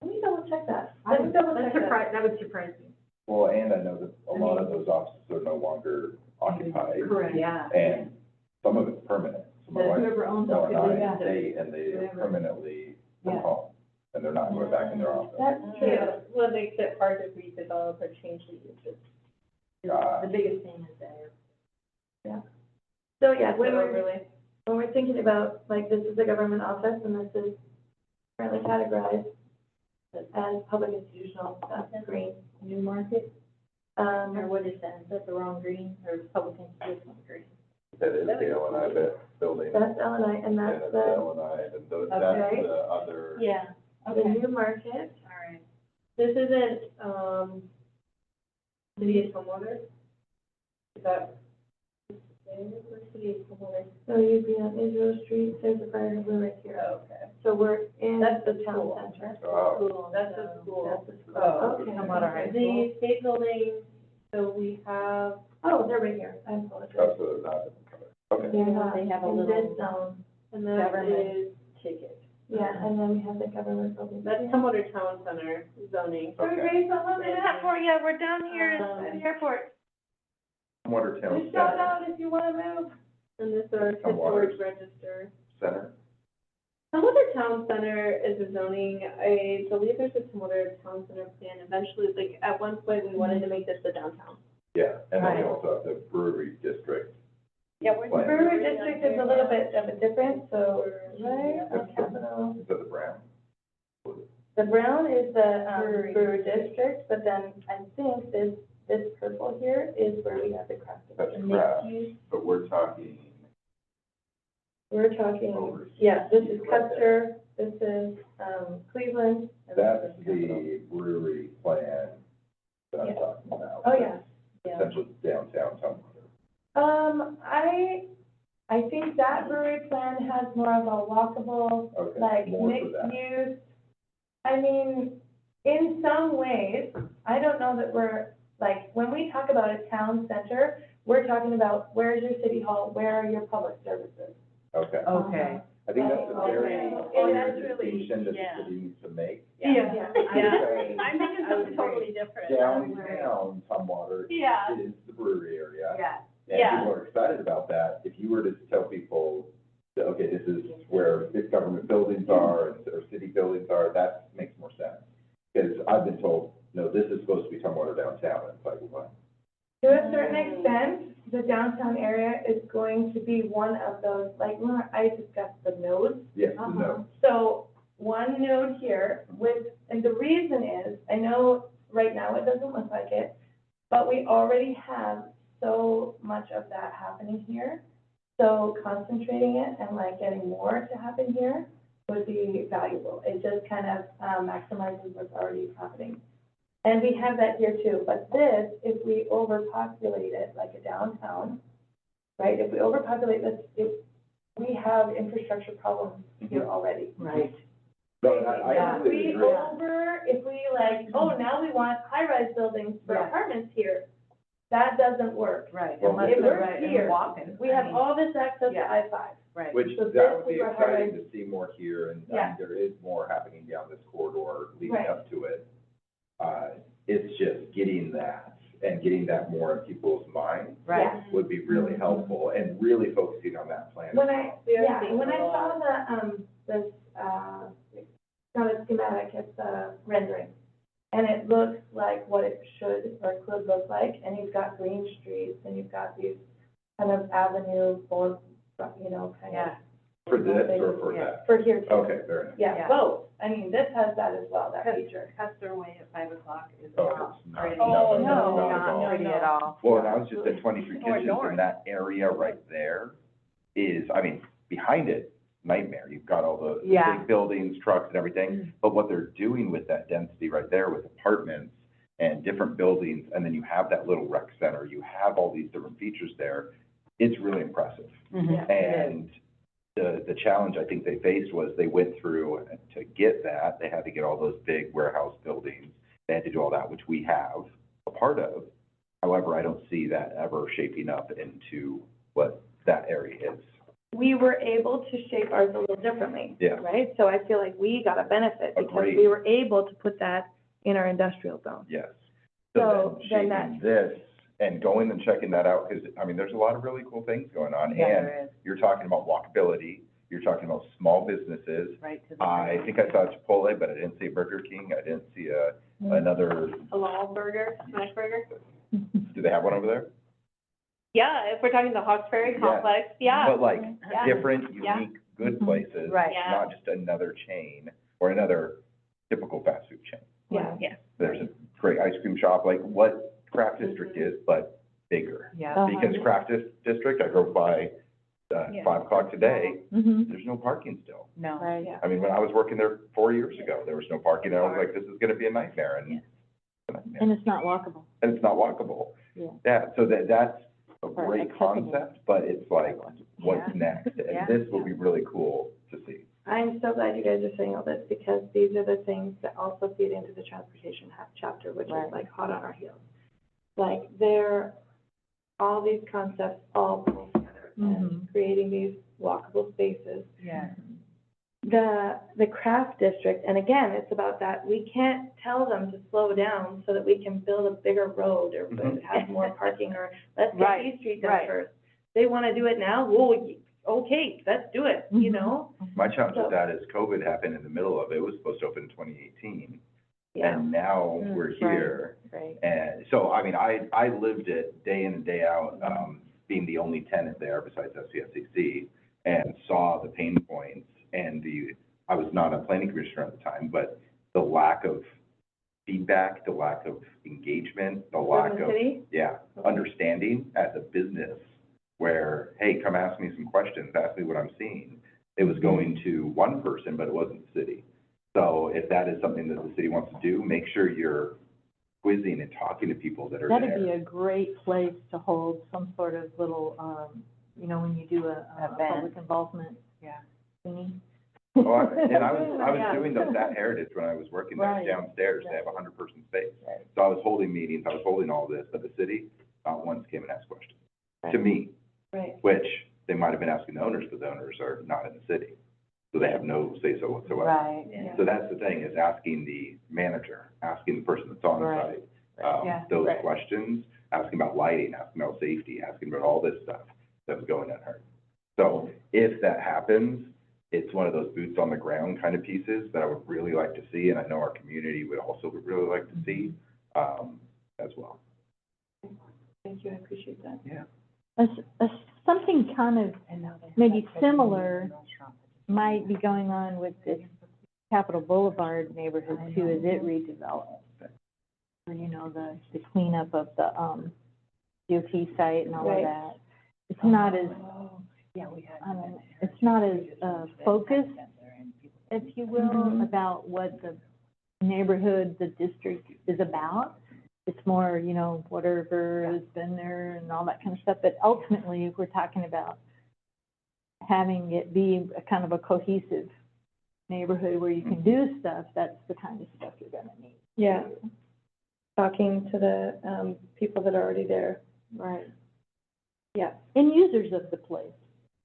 let me double check that. That Let me double check that. that would surprise me. Well, and I know that a lot of those offices are no longer occupied, Correct. Yeah. and some of it's permanent. Some of my Whoever owns no, it and could I live in it. stay, and they are Whoever. permanently from Yeah. home, and they're not going back in their office. That's true. Yeah, what makes it hard to redevelop or change the uses. Gosh. The biggest thing is that. So, yeah, When we're when we're thinking about, like, this is a government office, and this is currently categorized as public institutional, that's green. New Market, or what is that? Is that the wrong green or public institutional green? That is the L and I building, and That's L and I, and that's it's the, L and I, and that's Okay. the other. Yeah. the new market. All right. This isn't, city of Tumwater? Is that? Where's city of Tumwater? So you'd be on Israel Street, there's a fire blue right here. Okay. So we're in That's the the town school. center. Oh, That's the school. That's the school. Oh, Okay. Tumwater High School. The state building, so we have, Oh, they're right here, I apologize. that's a, not a different color. Okay. They're not They have a in little this zone, and that Government. is ticket. yeah, and then we have the government building. That's Tumwater Town Center zoning. So Okay. Grace, I'm looking at for you, we're down here at the airport. Watertown Just shout Center, out if you wanna move. And this is Tumwater. historic register. Center, Tumwater Town Center is a zoning, I believe there's a Tumwater Town Center plan eventually, like, at one point, we wanted to make this the downtown. yeah, and then Right. we also have the brewery district. Yeah, we're. Plan. Brewery district is a little bit of a different, so, right, the capital. Is that the Brown? The brown is the, Brewery brewery district, but then I think this purple here is where we have the craft. That's And craft, mixed use. but we're talking We're talking, over. yeah, this is right there. Custer, this is, Cleveland. and this That's is Capital. the brewery plan that I'm Yeah. talking about. Oh, yeah. Essentially downtown Tumwater. I think that brewery plan has more of a walkable, Okay, like, more for mixed that. use. I mean, in some ways, I don't know that we're, like, when we talk about a town center, we're talking about where's your city hall, where are your public services? Okay, Okay. I think that's a very Okay. clear That's really- distinction that yeah. the city needs to make. Yeah. Because I'm thinking something totally different. downtown Tumwater Yeah. is the brewery area. Yeah. And Yeah. people are excited about that. If you were to tell people, that, okay, this is where big government buildings are, or city buildings are, that makes more sense. Because I've been told, no, this is supposed to be Tumwater downtown, and it's like, what? extent, the downtown area is going to be one of those, like, I discussed the nodes. Yes, no. So one node here with, and the reason is, I know right now it doesn't look like it, but we already have so much of that happening here. So concentrating it and like getting more to happen here would be valuable. It just kind of maximizes what's already happening. And we have that here too, but this, if we overpopulate it like a downtown, right? If we overpopulate this, we have infrastructure problems here already. Right. No, I If completely we agree. if we like, oh, now we want high-rise buildings for apartments here, that doesn't work. Right. Well, Unless If they're we're right and here, walking. we have all this access to I-5. Right. Which, So that this would be is where exciting highlights- to see more here, and Yeah. there is more happening down this corridor leading Right. up to it. It's just getting that, and getting that more in people's minds Right. would be really helpful, and really focusing on that plan. When I, yeah, seeing when I a saw the, this, not a schematic, it's a rendering, and it looks like what it should or could look like, and you've got green streets, and you've got these kind of avenue, board, you know, kind of. For this or for that? For here too. Okay, fair enough. Yeah, both. I mean, this has that as well, that feature. Custer Way at 5 o'clock is Oh, not it's not- pretty. Oh, no, not at all. Not pretty at all. Well, and I was just at 23 Or Kitchens, north. and that area right there is, I mean, behind it, nightmare. You've got all the Yeah. big buildings, trucks and everything. But what they're doing with that density right there with apartments and different buildings, and then you have that little rec center, you have all these different features there, it's really impressive. Mhm. And the challenge I think they faced was they went through, to get that, they had to get all those big warehouse buildings. They had to do all that, which we have a part of. However, I don't see that ever shaping up into what that area is. We were able to shape ours a little differently. Yeah. Right? So I feel like we got a benefit because Agreed. we were able to put that in our industrial zone. Yes. So then shaping this and going and checking that out, because, I mean, there's a lot of really cool things going on. Yeah, And there is. you're talking about walkability, you're talking about small businesses. Right to the. I think I saw Chipotle, but I didn't see Burger King, I didn't see another, Halal burger, smash burger? do they have one over there? Yeah, if we're talking the Hawks Ferry Yeah. complex, yeah. But like, Yeah. different, Yeah. unique, good places. Right. Yeah. Not just another chain or another typical fast food chain. Yeah. Yeah. There's a great ice cream shop, like what Craft District is, but bigger. Yeah. Because Craft District, I drove by, Yeah. 5 o'clock today, Mm-hmm. there's no parking still. No. Right. I mean, when I was working there 4 years ago, there was no parking, and I was like, this is gonna be a nightmare, and it's a nightmare. And it's not walkable. And it's not walkable. Yeah. Yeah, so that's a Or great accessible. concept, but it's like, what's Yeah. next? Yeah. And this will be really cool to see. I'm so glad you guys are saying all this because these are the things that also feed into the transportation chapter, which Right. is like hot on our heels. Like all these concepts all pull together and creating these walkable spaces. Yeah. The craft district, and again, it's about that, we can't tell them to slow down so that we can build a bigger road or Mhm. have more parking or let's get Right, these streets done right. first. They wanna do it now, well, okay, let's do it, you Mhm. know? My challenge So- with that is COVID happened in the middle of it. It was supposed to open in 2018. Yeah. And now Mm, we're right. here. Right. And so, I mean, I lived it day in and day out, being the only tenant there besides SCFCC, and saw the pain points and I was not a planning commissioner at the time, but the lack of feedback, the lack of engagement, the lack From the of, city? yeah, understanding as a business, where, hey, come ask me some questions, ask me what I'm seeing. It was going to one person, but it wasn't the city. So if that is something that the city wants to do, make sure you're quizzing and talking to people that are there. That'd be a great place to hold some sort of little, when you do a public involvement. Yeah. Thingy. Oh, and I was Yeah. doing that heritage when I was working there Right. downstairs, they have a 100-person space. Right. So I was holding meetings, I was holding all this, but the city, not once came and asked questions. To me, Right. which they might have been asking the owners, but the owners are not in the city. So they have no say-so whatsoever. Right. Yeah. So that's the thing, is asking the manager, asking the person that's on Right. site, Yeah. those Right. questions, asking about lighting, asking about safety, asking about all this stuff that was going unheard. So if that happens, it's one of those boots on the ground kind of pieces that I would really like to see, and I know our community would also really like to see, as well. Thank you, I appreciate that. Yeah. Something kind of maybe similar might be going on with this Capitol Boulevard neighborhood too, as it redevelops. Or, you know, the cleanup of the, DOT site and all of Right. that. It's not as, it's not as, focused, if you will, Mhm. about what the neighborhood, the district is about. It's more, you know, whatever has been there and all that kind of stuff, but ultimately, if we're talking about having it be a kind of a cohesive neighborhood where you can do stuff, that's the kind of stuff you're gonna need. Yeah. Talking to the, people that are already there. Right. Yeah. And users of the place.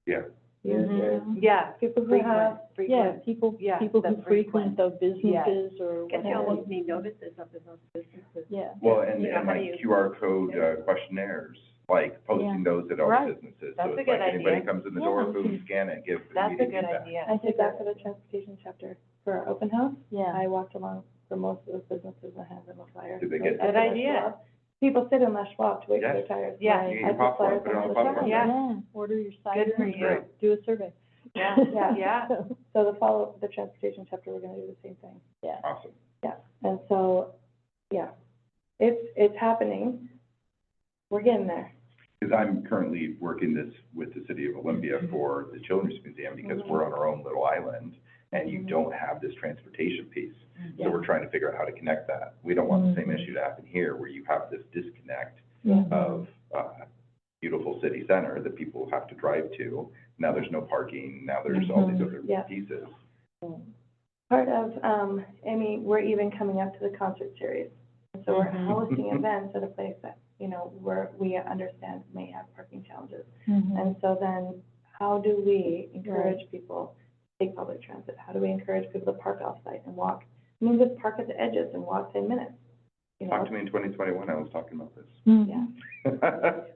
Yeah. Users, Yeah. people who have, Yeah, people who frequent those businesses or Guess you whatever. almost need notices of those businesses. Yeah. Well, and, You know, and how do like you- QR code questionnaires, like posting those at all the Right. businesses. That's So a it's good like anybody idea. comes in the Yeah. door, boom, scan it, give immediate feedback. I did that for the transportation chapter for our open house. Yeah. I walked along for most of those businesses and handed them a flyer. Did they get At Good the idea. Les Schwab. People sit in Les Schwab to wait for Yes. their tires. Yeah. You get I your put popcorn, flyers put it on on the the popcorn. side. Yeah. Order your cider. Good for you. Great. Do a survey. Yeah, Yeah. yeah. So the follow, the transportation chapter, we're gonna do the same thing. Yeah. Awesome. Yeah, and so, yeah, it's happening. We're getting there. Because I'm currently working this with the city of Olympia for the Children's Museum, because we're on our own little island, and you don't have this transportation piece. So we're trying to figure out how to connect that. We don't want the same issue to happen here, where you have this disconnect Yeah. of, beautiful city center that people have to drive to. Now there's no parking, now there's all these other Yeah. pieces. Part of, Amy, we're even coming up to the concert series. So we're hosting events at a place that, you know, where we understand may have parking challenges. And so then, how do we encourage people to take public transit? How do we encourage people to park off-site and walk? I mean, just park at the edges and walk 10 minutes, you know? Talk to me in 2021, I was talking about this. Yeah.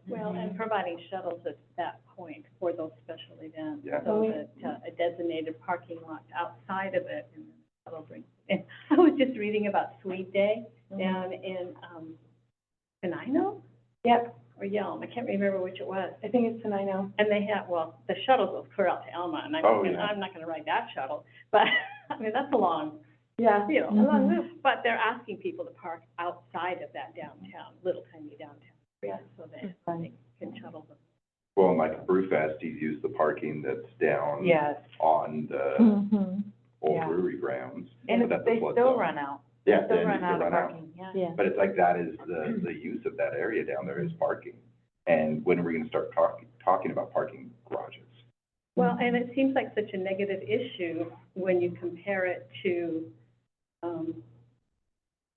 Well, and providing shuttles at that point for those special events. Yeah. So that a designated parking lot outside of it, and then the shuttle brings it in. I was just reading about Sweet Day down in, Tenino Yep, or Yelm, I can't remember which it was. I think it's Tenino. And they have, well, the shuttle goes clear out to Elma, and Oh, yeah. I'm not gonna ride that shuttle, but, I mean, that's a long, Yeah. you know, A long loop. but they're asking people to park outside of that downtown, little tiny downtown. Yeah. So that they can shuttle them. Well, and like Brewfest, you use the parking that's down Yes. on the Mm-hmm. old Yeah. brewery grounds. And but that's a they flood still zone. run out. Yeah, They still then run you out run of out. parking, yeah. Yeah. But it's like that is the use of that area down there is parking. And when are we gonna start talking about parking garages? Well, and it seems like such a negative issue when you compare it to,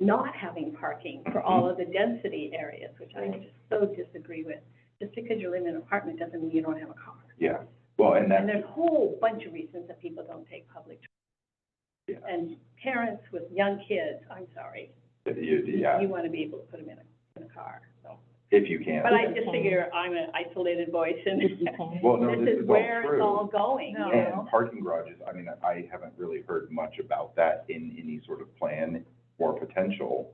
not having parking for all of the density areas, which I just so disagree with. Just because you live in an apartment doesn't mean you don't have a car. Yeah, well, and And that's, there's a whole bunch of reasons that people don't take public transit. yeah, And parents with young kids, I'm sorry, yeah, you want to be able to put them in a car, so. if you can. But I just figure I'm an isolated voice, and If you can. Well, no, this is all where it's true. all going, you know? And parking garages, I mean, I haven't really heard much about that in any sort of plan or potential.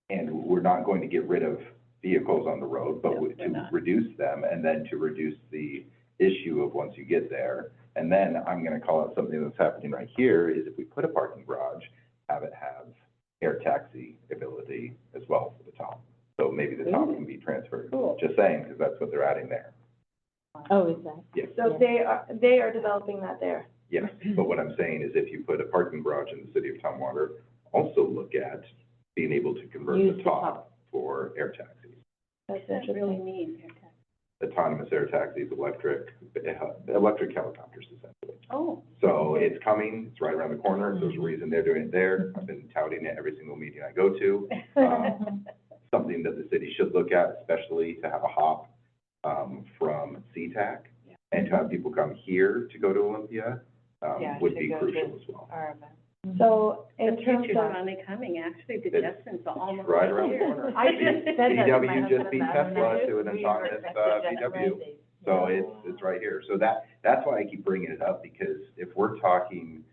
And we're not going to get rid of vehicles on the road, but No, we're to not. reduce them, and then to reduce the issue of once you get there. And then I'm gonna call out something that's happening right here, is if we put a parking garage, have it have air taxi ability as well for the top. So maybe the top can be transferred. Cool. Just saying, because that's what they're adding there. Oh, is that? Yes. So Yeah. they are developing that there. Yes, but what I'm saying is if you put a parking garage in the city of Tumwater, also look at being able to convert Use the the top top. for air taxis. That's That's really interesting. neat. Autonomous air taxis, electric helicopters essentially. Oh. So it's coming, it's right around the corner, there's a reason they're doing it there. I've been touting it every single meeting I go to. Something that the city should look at, especially to have a hop, from SeaTac. And to have people come here to go to Olympia, Yeah, would to be go crucial to- as well. Our event. So The in terms future's of, only coming, actually, the It's Jetsons are almost right around the here. corner. I just said that to my VW just husband beat the other Tesla night. to an We autonomous, were at the VW. Jet So it's right here. So that's why I keep bringing it up, because if we're talking,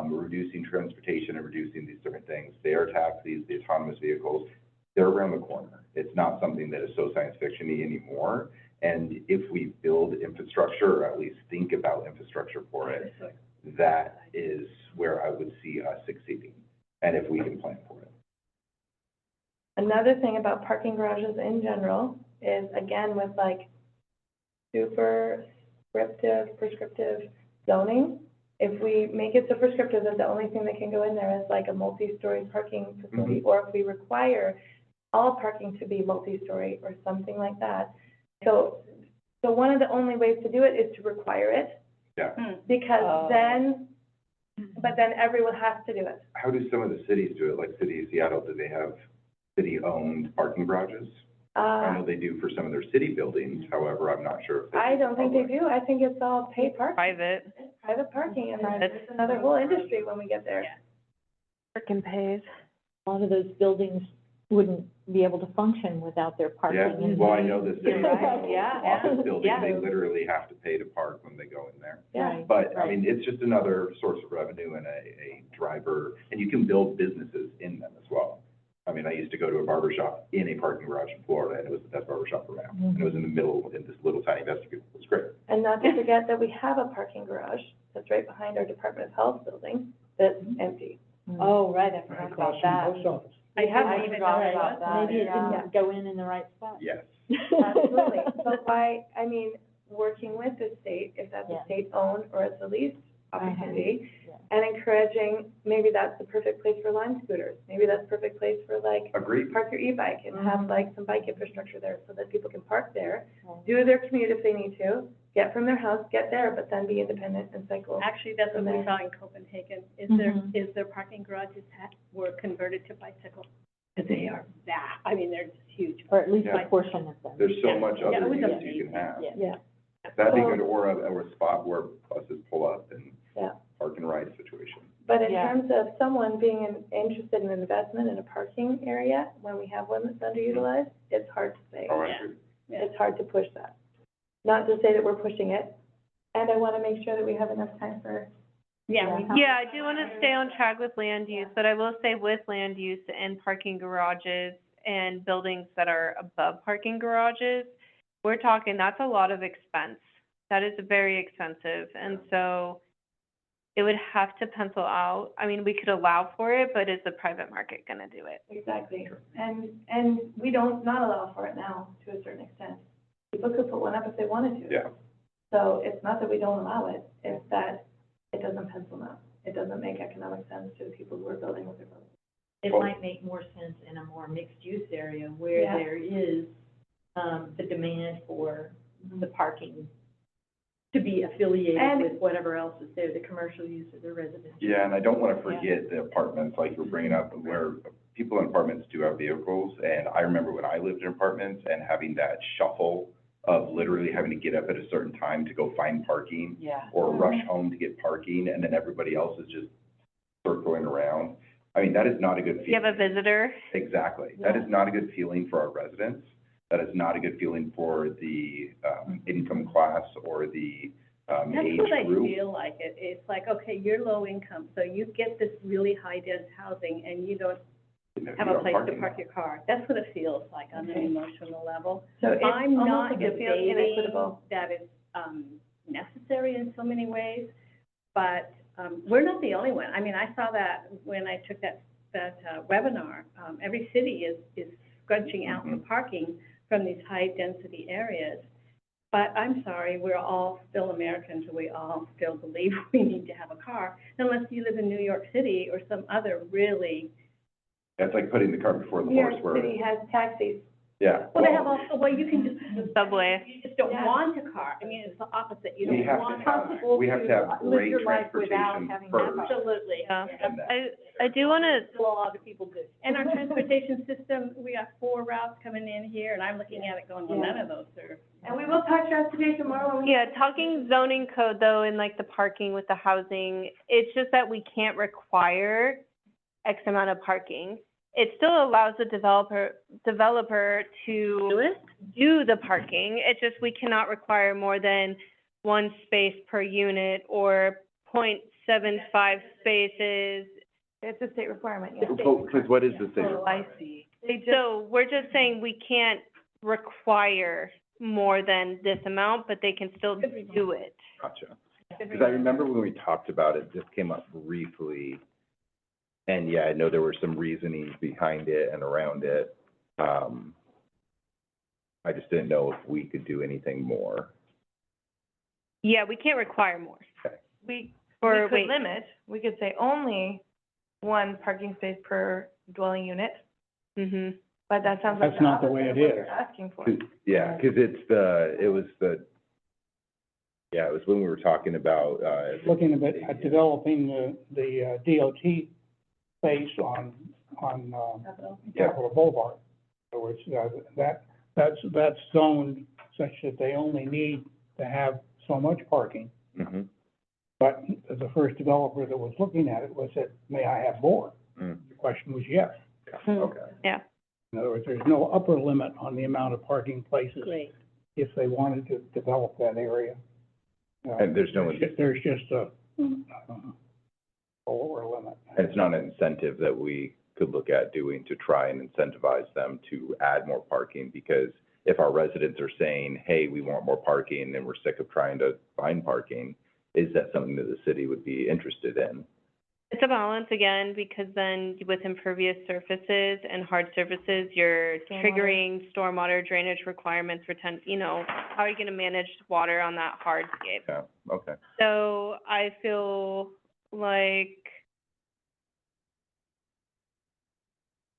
reducing transportation and reducing these different things, the air taxis, the autonomous vehicles, they're around the corner. It's not something that is so science fiction-y anymore. And if we build infrastructure, or at least think about infrastructure for it, that is where I would see us succeeding, and if we can plan for it. Another thing about parking garages in general is, again, with like super prescriptive zoning, if we make it so prescriptive that the only thing that can go in there is like a multi-story parking facility, or if we require all parking to be multi-story or something like that. So one of the only ways to do it is to require it, Yeah. because but then everyone has to do it. How do some of the cities do it? Like City of Seattle, do they have city-owned parking garages? I know they do for some of their city buildings, however, I'm not sure if they. I don't think they do. I think it's all paid parking, Private. private parking, and that's another whole industry when we get there. Freaking pays. A lot of those buildings wouldn't be able to function without their parking. Yeah, and- well, I know the city Yeah. office building, Yeah. they literally have to pay to park when they go in there. Yeah. Right, But, I right. mean, it's just another source of revenue and a driver, and you can build businesses in them as well. I mean, I used to go to a barber shop in a parking garage in Florida, and it was the best barber shop around. And it was in the middle, in this little tiny vestibule. It was great. And not to forget that we have a parking garage that's right behind our Department of Health building that's empty. Oh, right, I Right forgot across about from that. the post office. I haven't I even forgot known it about was that. Maybe it Yeah. didn't go in the right spot. Yes. Absolutely. But by, I mean, working with the state, if that's a Yeah. state-owned or it's a leased opportunity, Yeah. and encouraging, maybe that's the perfect place for Lime scooters. Maybe that's the perfect place for like, Agreed. park your e-bike and have like some bike infrastructure there so that people can park there, Right. do their commute if they need to, get from their house, get there, but then be independent and cycle. Actually, that's what we From there. saw in Copenhagen, Mhm. is their parking garages were converted to bicycle. They are I mean, they're just huge. Or at least a Yeah. portion of them. There's so much Yeah, it other was use you amazing. can have. Yeah. Yeah. That'd be So- good, or a spot where buses pull up and Yeah. park and ride situation. But in Yeah. terms of someone being interested in an investment in a parking area, when we have one that's underutilized, it's hard to say. Oh, I Yeah. agree. It's hard to push that. Not to say that we're pushing it, and I want to make sure that we have enough time for, Yeah, Yeah, I do want to stay on track with land use, but I will say with land use and parking garages and buildings that are above parking garages, we're talking, that's a lot of expense. That is very expensive, and so it would have to pencil out. I mean, we could allow for it, but is the private market gonna do it? exactly. And we don't, not allow for it now, to a certain extent. People could put one up if they wanted to. Yeah. So it's not that we don't allow it, it's that it doesn't pencil now. It doesn't make economic sense to the people who are building what they're building. It might make more sense in a more mixed-use area where Yeah. there is, the demand for the parking to be affiliated And- with whatever else is there, the commercial use or the residential. Yeah, and I don't want to forget the apartments, like you're bringing up, where people in apartments do have vehicles. And I remember when I lived in apartments and having that shuffle of literally having to get up at a certain time to go find parking. Yeah. Or rush home to get parking, and then everybody else is just circling around. I mean, that is not a good feeling. You have a visitor, Exactly. That is not a good feeling for our residents. That is not a good feeling for the, income class or the, That's age what I group. feel like. It's like, okay, you're low income, so you get this really high dense housing and you don't have a place to park your car. That's what it feels like on an emotional level. So it's I'm almost not like it feels debating inequitable. that it's, necessary in so many ways, but, we're not the only one. I mean, I saw that when I took that webinar. Every city is scrunching out the parking from these high-density areas. But I'm sorry, we're all still Americans, we all still believe we need to have a car, unless you live in New York City or some other really, That's like putting the cart before the New horse, York where, City has taxis. yeah. well, they have also, well, you can just. Subway. You just don't Yeah. want a car. I mean, it's the opposite. You We don't have to want. have, we have to have live great your life without transportation having first. that. Absolutely. Yeah. And that. I do want to, Still a lot of people do. And our transportation system, we got 4 routes coming in here, and I'm looking at it going, well, none of those are. And we will talk transportation tomorrow when we. yeah, talking zoning code though, and like the parking with the housing, it's just that we can't require X amount of parking. It still allows the developer to do the parking. It's just we cannot require more than 1 space per unit or 0.75 spaces. It's a state requirement, yeah. Because what is the state Oh, I requirement? see. They just, So we're just saying we can't require more than this amount, but they can still do it. Gotcha. Because I remember when we talked about it, this came up briefly. And yeah, I know there were some reasonings behind it and around it. I just didn't know if we could do anything more. Yeah, we can't require more. we Or could wait. limit, we could say only one parking space per dwelling unit, Mhm. but that sounds like That's not the way opposite it of what is. you're asking for. Yeah, because it was when we were talking about, Looking at developing the DOT space on, Capitol Boulevard. In other words, that's zoned such that they only need to have so much parking. mhm, But the first developer that was looking at it was said, may I have more? mm, The question was yes. okay. Yeah. In other words, there's no upper limit on the amount of parking places Great. if they wanted to develop that area. And there's no, There's just a lower limit. and it's not an incentive that we could look at doing to try and incentivize them to add more parking, because if our residents are saying, hey, we want more parking and we're sick of trying to find parking, is that something that the city would be interested in? It's a balance again, because then with impervious surfaces and hard surfaces, you're Stormwater. triggering stormwater drainage requirements for how are you gonna manage water on that hardscape? Yeah, okay. So I feel like,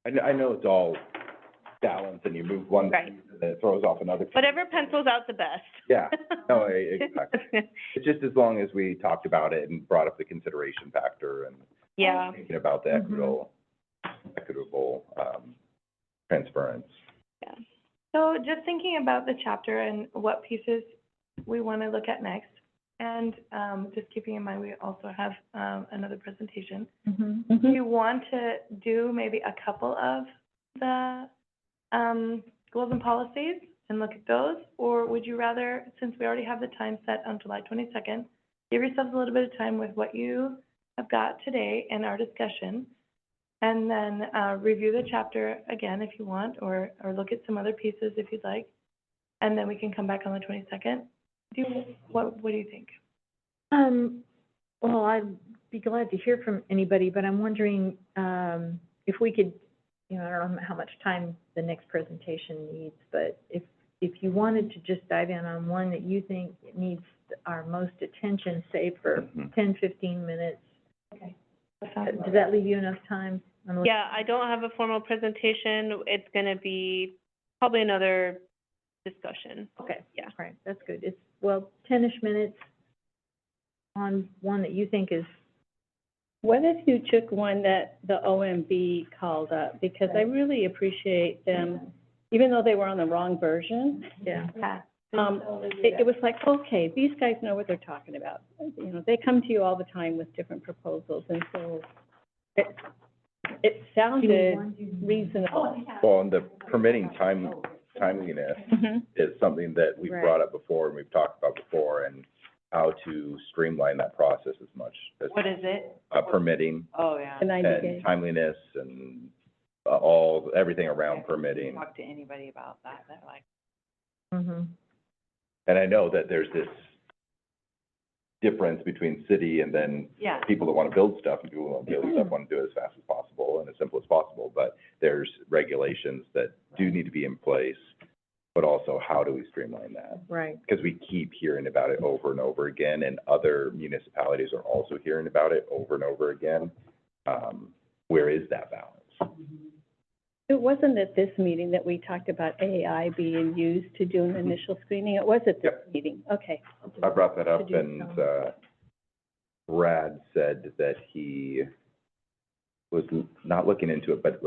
I know it's all balanced and you move one piece Right. and then it throws off another piece. whatever pencils out the best. Yeah, no, exactly. It's just as long as we talked about it and brought up the consideration factor and Yeah, thinking about the equitable, transference. yeah. So just thinking about the chapter and what pieces we want to look at next, and, just keeping in mind, we also have, another presentation. Mm-hmm. Do you want to do maybe a couple of the, goals and policies and look at those? Or would you rather, since we already have the time set on July 22nd, give yourselves a little bit of time with what you have got today in our discussion, and then, review the chapter again if you want, or look at some other pieces if you'd like, and then we can come back on the 22nd? What do you think? Well, I'd be glad to hear from anybody, but I'm wondering, if we could, I don't know how much time the next presentation needs, but if you wanted to just dive in on one that you think needs our most attention, say for Mhm. 10, 15 minutes, That sounds does that leave you enough time? Unless- Yeah, I don't have a formal presentation. It's gonna be probably another discussion. Okay, Yeah. all right, that's good. It's, well, 10-ish minutes on one that you think is, What if you took one that the OMB called up? Because I really appreciate them, even though they were on the wrong version, yeah. Yeah. it was like, okay, these guys know what they're talking about. They come to you all the time with different proposals, and so it sounded reasonable. Well, and the permitting timeliness Mhm. is something that we've Right. brought up before and we've talked about before, and how to streamline that process as much as. What is it? Permitting Oh, yeah. The 90 and days. timeliness and, everything around permitting. Talk to anybody about that, they're like, Mm-hmm. And I know that there's this difference between city and then yeah, people that want to build stuff, and people who want to build stuff want to do it as fast as possible and as simple as possible, but there's regulations that do need to be in place, but also how do we streamline that? Right. Because we keep hearing about it over and over again, and other municipalities are also hearing about it over and over again. Where is that balance? It wasn't at this meeting that we talked about AI being used to do an initial screening. It was at this meeting. Okay. I brought that up, To do and, some. Brad said that he was not looking into it, but,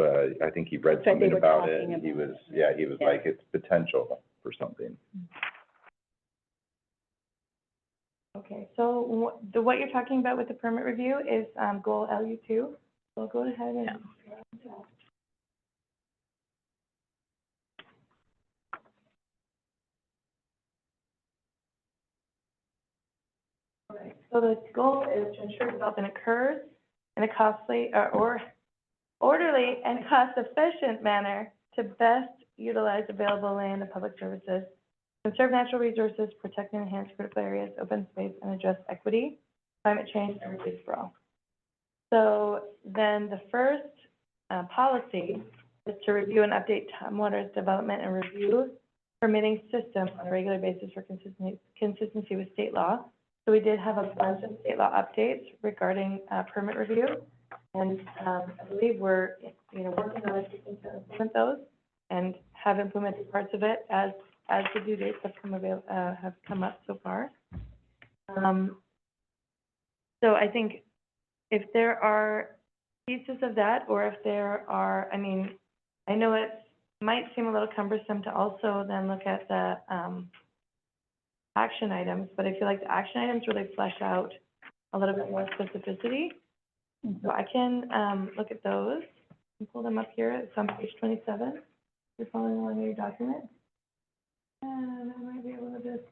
I think he read That's right, they something were about it, talking and he about was, it. he was Yeah. like, it's potential for something. Okay, so what you're talking about with the permit review is, goal LU2. So go ahead and. Okay, so the goal is to ensure development occurs in a costly, or orderly and cost-efficient manner to best utilize available land and public services, conserve natural resources, protect and enhance critical areas, open space, and address equity, climate change, and reduce sprawl. So then the first policy is to review and update Tom Waters' development and review permitting system on a regular basis for consistency with state law. So we did have a bunch of state law updates regarding permit review. And I believe we're, working on a system to implement those and have implemented parts of it as the due dates have come up so far. So I think if there are pieces of that, or if there are, I know it might seem a little cumbersome to also then look at the action items, but I feel like the action items really flesh out a little bit more specificity. So I can look at those and pull them up here. It's on page 27. You're following along in your document. And I might be able to just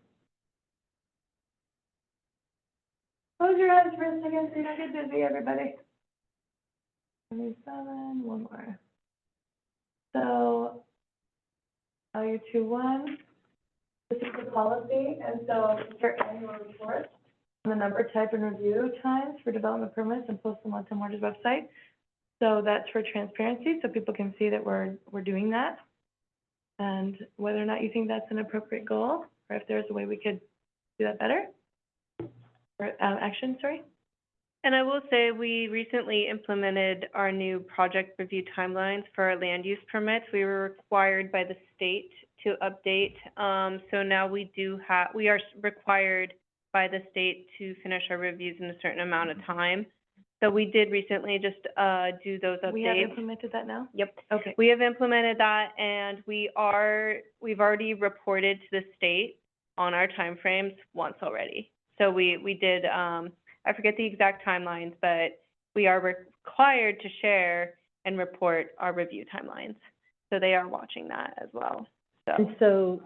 close your eyes for a second so you don't get dizzy, everybody. 27, one more. So, value 2.1, this is the policy, and so your annual report on the number, type, and review times for development permits and post them on Tom Waters' website. So that's for transparency, so people can see that we're doing that. And whether or not you think that's an appropriate goal, or if there's a way we could do that better. Or, action, sorry. And I will say, we recently implemented our new project review timelines for our land use permits. We were required by the state to update. So now we are required by the state to finish our reviews in a certain amount of time. So we did recently just do those updates. We have implemented that now? Yep. Okay. We have implemented that, and we've already reported to the state on our timeframes once already. So we did, I forget the exact timelines, but we are required to share and report our review timelines. So they are watching that as well. So, And so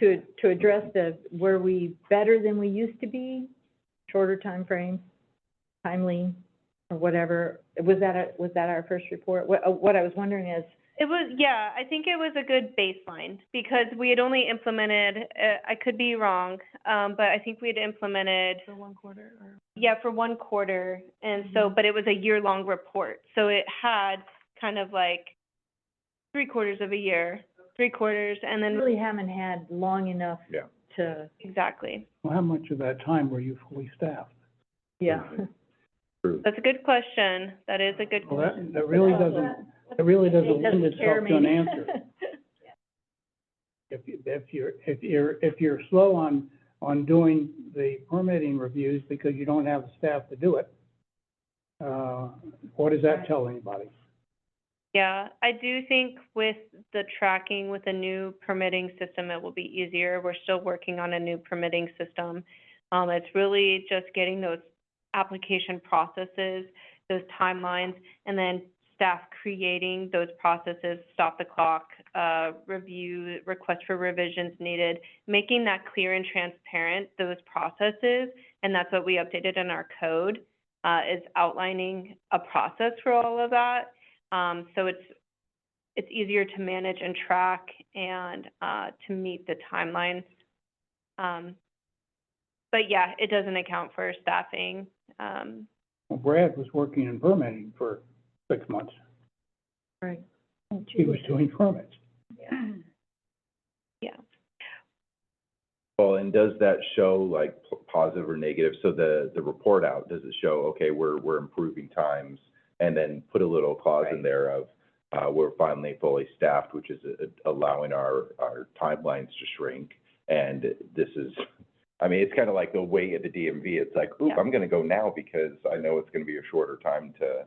to address were we better than we used to be? Shorter time frames, timely, or whatever? Was that our first report? What I was wondering is, it was, yeah, I think it was a good baseline because we had only implemented, I could be wrong, but I think we had implemented, For 1 quarter or? yeah, for 1 quarter. And so, but it was a year-long report. So it had kind of like 3/4 of a year, 3/4, and then. really haven't had long enough Yeah. to, Exactly. Well, how much of that time were you fully staffed? yeah. True. That's a good question. That is a good Well, question. that really doesn't lend itself to an answer. If you're slow on doing the permitting reviews because you don't have the staff to do it, what does that tell anybody? Yeah, I do think with the tracking with a new permitting system, it will be easier. We're still working on a new permitting system. It's really just getting those application processes, those timelines, and then staff creating those processes, stop the clock, review, request for revisions needed, making that clear and transparent, those processes, and that's what we updated in our code, is outlining a process for all of that. So it's easier to manage and track and to meet the timelines. But yeah, it doesn't account for staffing. Well, Brad was working in permitting for 6 months. Right. He was doing permits. Yeah. Well, and does that show like positive or negative? So the report out, does it show, okay, we're improving times, and then put a little clause in there of, we're finally fully staffed, which is allowing our timelines to shrink. And this is, I mean, it's kind of like the way at the DMV. It's like, oop, I'm gonna go now because I know it's gonna be a shorter time to.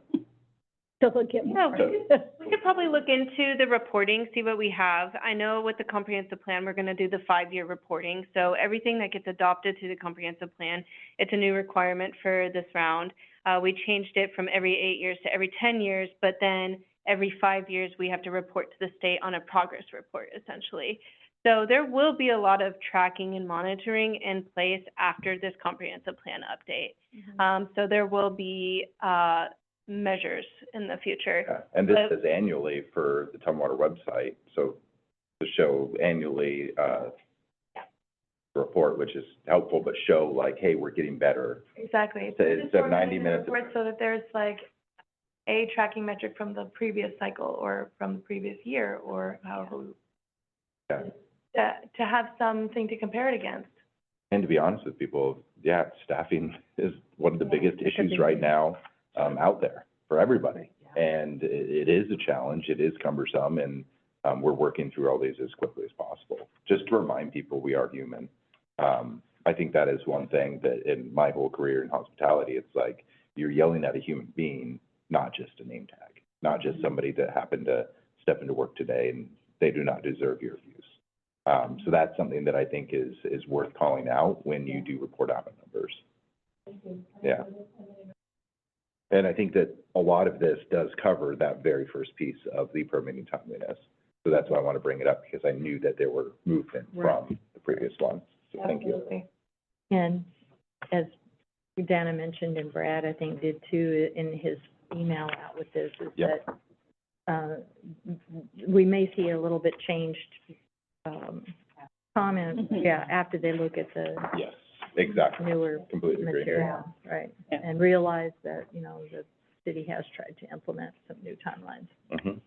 look at Yeah, we could probably look into the reporting, see what we have. I know with the comprehensive plan, we're gonna do the 5-year reporting. So everything that gets adopted to the comprehensive plan, it's a new requirement for this round. We changed it from every 8 years to every 10 years, but then every 5 years, we have to report to the state on a progress report, essentially. So there will be a lot of tracking and monitoring in place after this comprehensive plan update. So there will be measures in the future. Yeah, and this But- is annually for the Tumwater website, so to show annually, report, which is helpful, but show like, hey, we're getting better. Exactly. So Just instead of 90 organize the minutes of- report so that there's like a tracking metric from the previous cycle or from the previous year or however, Yeah. to have something to compare it against. And to be honest with people, yeah, staffing is one of the biggest It's a issues big right thing. now, out there for everybody. And it is a challenge, it is cumbersome, and, we're working through all these as quickly as possible. Just to remind people, we are human. I think that is one thing that in my whole career in hospitality, it's like, you're yelling at a human being, not just a name tag, not just somebody that happened to step into work today and they do not deserve your views. So that's something that I think is worth calling out when you do report out on numbers. Yeah. And I think that a lot of this does cover that very first piece of the permitting timeliness. So that's why I want to bring it up, because I knew that there were movement Right. from the previous one. So thank you. Absolutely. And as Dana mentioned, and Brad, I think, did too, in his email out with this, is Yep. that, we may see a little bit changed, comment, yeah, after they look at the Yes, exactly. newer Completely agree. material, right? Yeah. And realize that, you know, the city has tried to implement some new timelines. Mhm.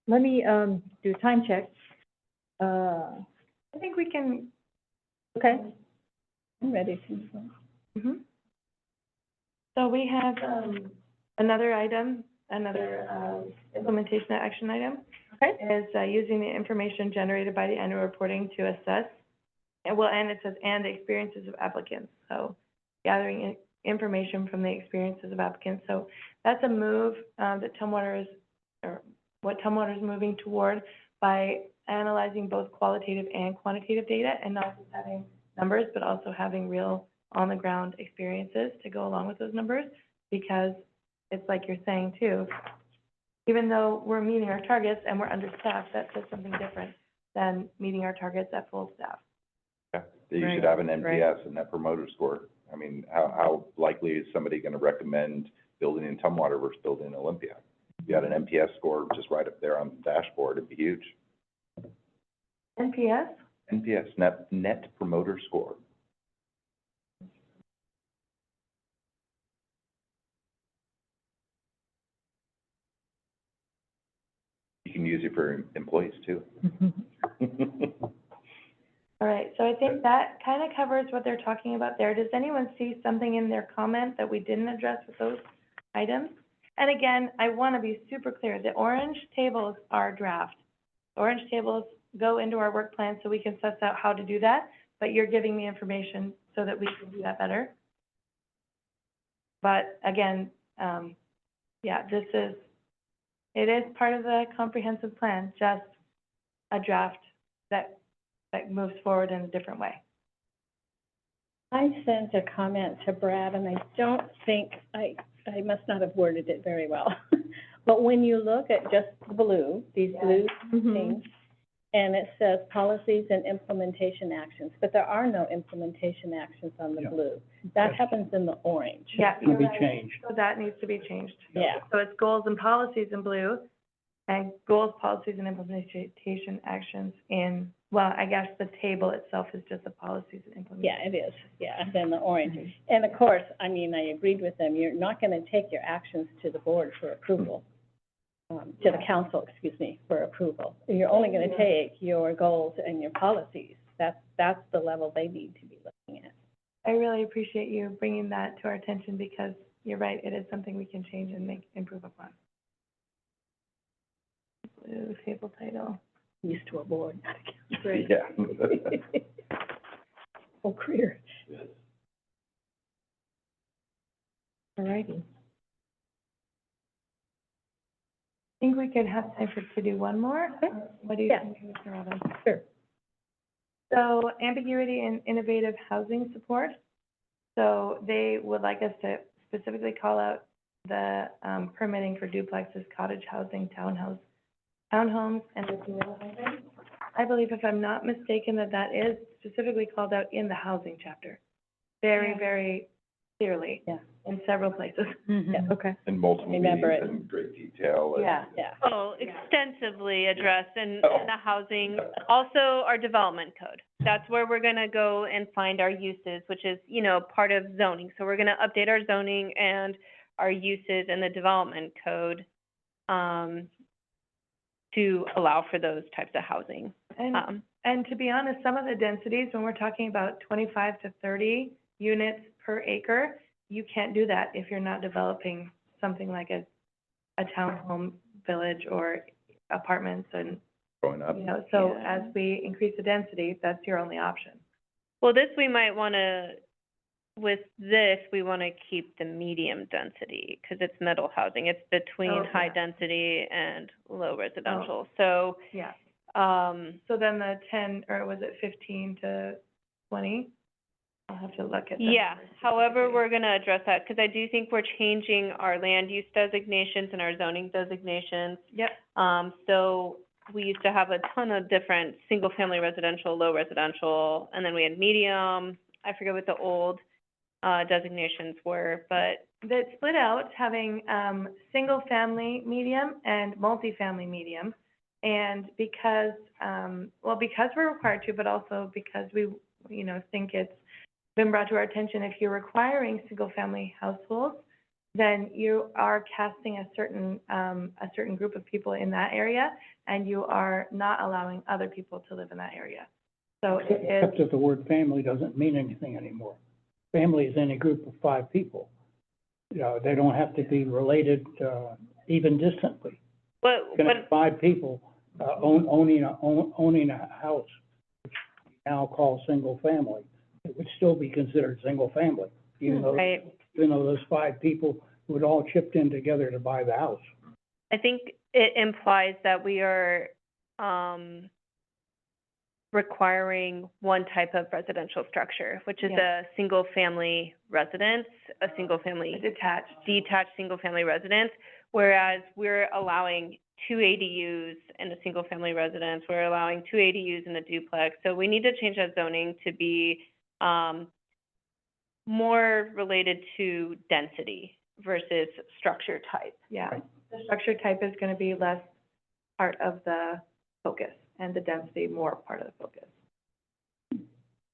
Let me, do a time check. I think we can, Okay, I'm ready to. so we have, another item, implementation action item. Okay. Is, using the information generated by the annual reporting to assess, and it says, and the experiences of applicants. So gathering information from the experiences of applicants. So that's a move, that Tumwater is, or what Tumwater is moving toward by analyzing both qualitative and quantitative data, and not just having numbers, but also having real on-the-ground experiences to go along with those numbers, because it's like you're saying too, even though we're meeting our targets and we're understaffed, that says something different than meeting our targets at full staff. Yeah, you Right, should have an right. NPS, a Net Promoter Score. I mean, how likely is somebody gonna recommend building in Tumwater versus building in Olympia? If you had an NPS score just right up there on the dashboard, it'd be huge. NPS? NPS, Net Promoter Score. You can use it for employees too. All right, so I think that kind of covers what they're talking about there. Does anyone see something in their comment that we didn't address with those items? And again, I want to be super clear, the orange tables are draft. Orange tables go into our work plan so we can suss out how to do that, but you're giving me information so that we can do that better. But again, yeah, it is part of the comprehensive plan, just a draft that moves forward in a different way. I sent a comment to Brad, and I don't think, I must not have worded it very well. But when you look at just the blue, these blue things, and it says policies and implementation actions, but there are no implementation actions on the Yeah. blue. That happens in the orange. Yeah, Can be you're right. changed. So that needs to be changed. Yeah. So it's goals and policies in blue, and goals, policies, and implementation actions in, well, I guess the table itself is just the policies and implementation. Yeah, it is, yeah, and then the orange. And of course, I mean, I agreed with them, you're not gonna take your actions to the board for approval, to the council, excuse me, for approval. You're only gonna take your goals and your policies. That's the level they need to be looking at. I really appreciate you bringing that to our attention, because you're right, it is something we can change and improve upon. Blue table title. Used to a board, not a council. Yeah. Whole career. all righty. I think we could have time to do one more. What do you Yeah. think, Commissioner Robbins? Sure. So ambiguity in innovative housing support. So they would like us to specifically call out the permitting for duplexes, cottage housing, townhomes, and the communal housing. I believe, if I'm not mistaken, that is specifically called out in the housing chapter. Very, very clearly. Yeah. In several places. Yeah, okay. In multiple Remember meetings it. in great detail. and- Yeah. Oh, extensively addressed in Oh. the housing, also our development code. That's where we're gonna go and find our uses, which is, you know, part of zoning. So we're gonna update our zoning and our uses in the development code, to allow for those types of housing. And to be honest, some of the densities, when we're talking about 25 to 30 units per acre, you can't do that if you're not developing something like a townhome village or apartments and, Growing up. you know, so Yeah. as we increase the density, that's your only option. Well, this, we might wanna, with this, we wanna keep the medium density, cause it's middle housing. It's between Oh, high yeah. density and low residential. So, Yeah. um, So then the 10, or was it 15 to 20? I'll have to look at the yeah, numbers however, specifically. we're gonna address that, cause I do think we're changing our land use designations and our zoning designations. Yep. So we used to have a ton of different single-family residential, low residential, and then we had medium. I forget what the old, designations were, but, That split out, having, single-family medium and multifamily medium. And because, because we're required to, but also because we, you know, think it's been brought to our attention, if you're requiring single-family households, then you are casting a certain group of people in that area, and you are not allowing other people to live in that area. So it Except is, that the word family doesn't mean anything anymore. Family is any group of 5 people. You know, they don't have to be related, even distantly. but, You can have 5 people, owning a house, which we now call single family. It would still be considered single family, even though right. those 5 people would all chipped in together to buy the house. I think it implies that we are, requiring one type of residential structure, which is Yeah. a single-family residence, a single-family, detached. detached single-family residence, whereas we're allowing 2 ADUs in a single-family residence, we're allowing 2 ADUs in a duplex. So we need to change that zoning to be, more related to density versus structure type. Yeah, Right. the structure type is gonna be less part of the focus, and the density more part of the focus.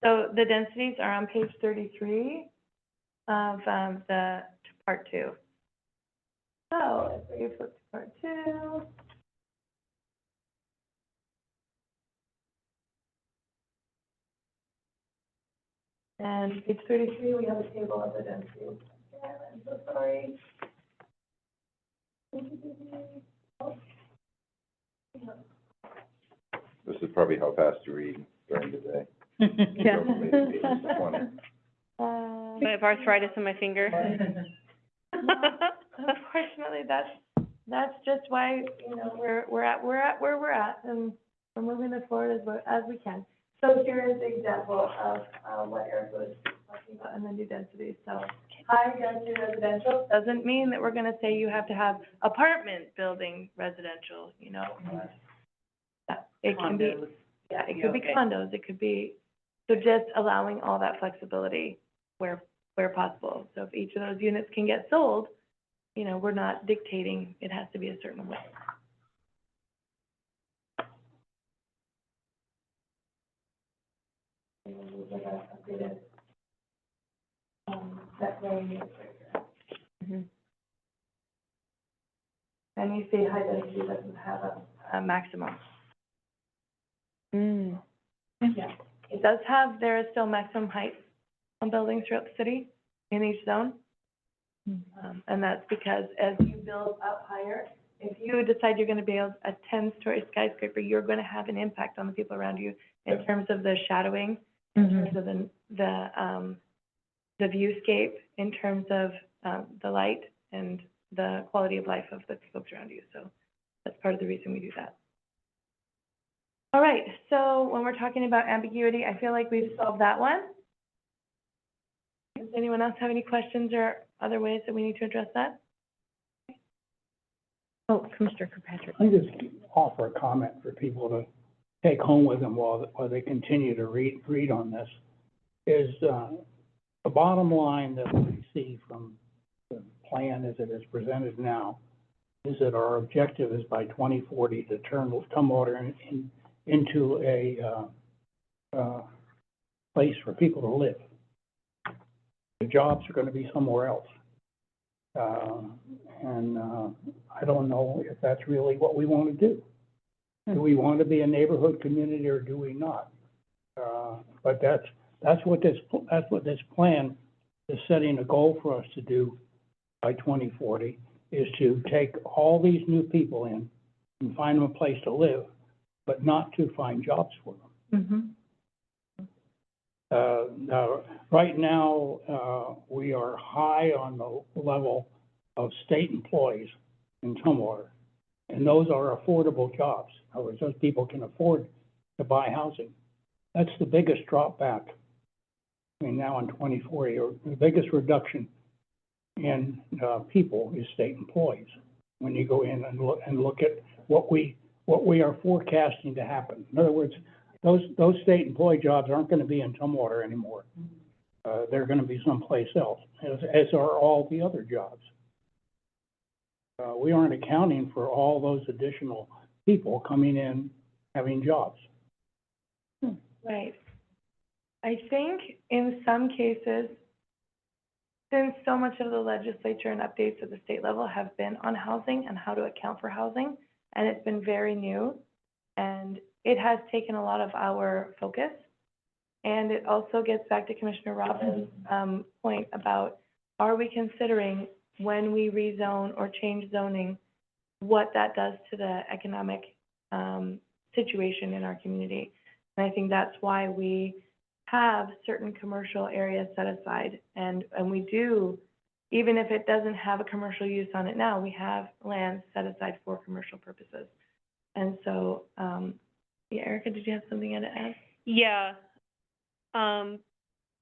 So the densities are on page 33 of, the part 2. So, if you flip to part 2. And page 33, we have a table of the densities. Yeah, I'm so sorry. This is probably how fast you read during the day. Yeah. Go from 8 to 20. I have arthritis in my finger. Unfortunately, that's just why, you know, we're at where we're at, and we're moving this forward as we can. So here is the example of, what Eric was talking about in the new density. So high density residential doesn't mean that we're gonna say you have to have apartment building residential, you know? It can be, yeah, it could be condos, it could be, so just allowing all that flexibility where possible. So if each of those units can get sold, you know, we're not dictating it has to be a certain way. And you see high density doesn't have a maximum. Yeah. It does have, there is still maximum height on buildings throughout the city in each zone. And that's because as you build up higher, if you decide you're gonna build a 10-story skyscraper, you're gonna have an impact on the people around you in terms of the shadowing, in terms of the viewscape, in terms of, the light and the quality of life of the folks around you. So that's part of the reason we do that. All right, so when we're talking about ambiguity, I feel like we've solved that one. Does anyone else have any questions or other ways that we need to address that? Oh, Commissioner Kirkpatrick. I just offer a comment for people to take home with them while they continue to read on this, is, the bottom line that we see from the plan as it is presented now is that our objective is by 2040 to turn Tumwater into a place for people to live. The jobs are going to be somewhere else. I don't know if that's really what we want to do. Do we want to be a neighborhood community or do we not? But that's what this plan is setting a goal for us to do by 2040, is to take all these new people in and find them a place to live, but not to find jobs for them. Now, right now, we are high on the level of state employees in Tumwater, and those are affordable jobs. In other words, those people can afford to buy housing. That's the biggest drop back between now and 2040, or the biggest reduction in people is state employees. When you go in and look at what we are forecasting to happen. In other words, those state employee jobs aren't going to be in Tumwater anymore. They're going to be someplace else, as are all the other jobs. We aren't accounting for all those additional people coming in having jobs. Right. I think in some cases, since so much of the legislature and updates at the state level have been on housing and how to account for housing, and it's been very new, and it has taken a lot of our focus. And it also gets back to Commissioner Robbins' point about, are we considering when we rezone or change zoning, what that does to the economic situation in our community? And I think that's why we have certain commercial areas set aside, and we do, even if it doesn't have a commercial use on it now, we have land set aside for commercial purposes. And so, yeah, Erica, did you have something to add? Yeah.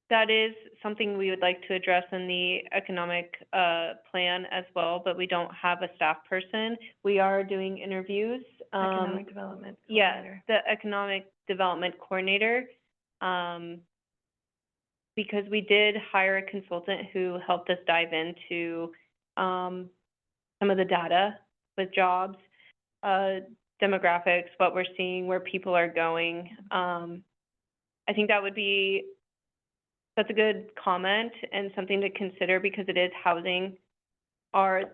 That is something we would like to address in the economic plan as well, but we don't have a staff person. We are doing interviews. Economic development Yeah, coordinator. the economic development coordinator. Because we did hire a consultant who helped us dive into some of the data with jobs, demographics, what we're seeing, where people are going. I think that's a good comment and something to consider, because it is housing.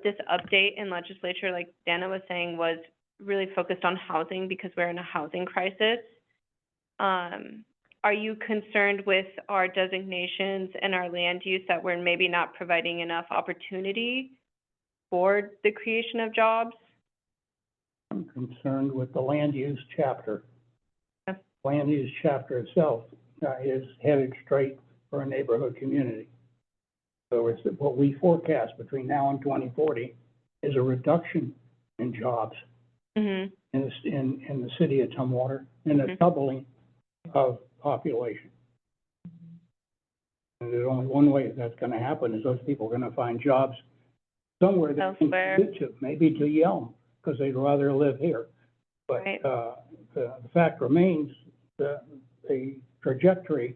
This update in legislature, like Dana was saying, was really focused on housing because we're in a housing crisis. Are you concerned with our designations and our land use that we're maybe not providing enough opportunity for the creation of jobs? I'm concerned with the land use chapter. Yep. Land use chapter itself is headed straight for a neighborhood community. So it's what we forecast between now and 2040 is a reduction in jobs in the city of Tumwater, and a doubling of population. And there's only one way that's going to happen, is those people are going to find jobs somewhere they can commute to, maybe to Yelm, because they'd rather live here. But Right. The fact remains, the trajectory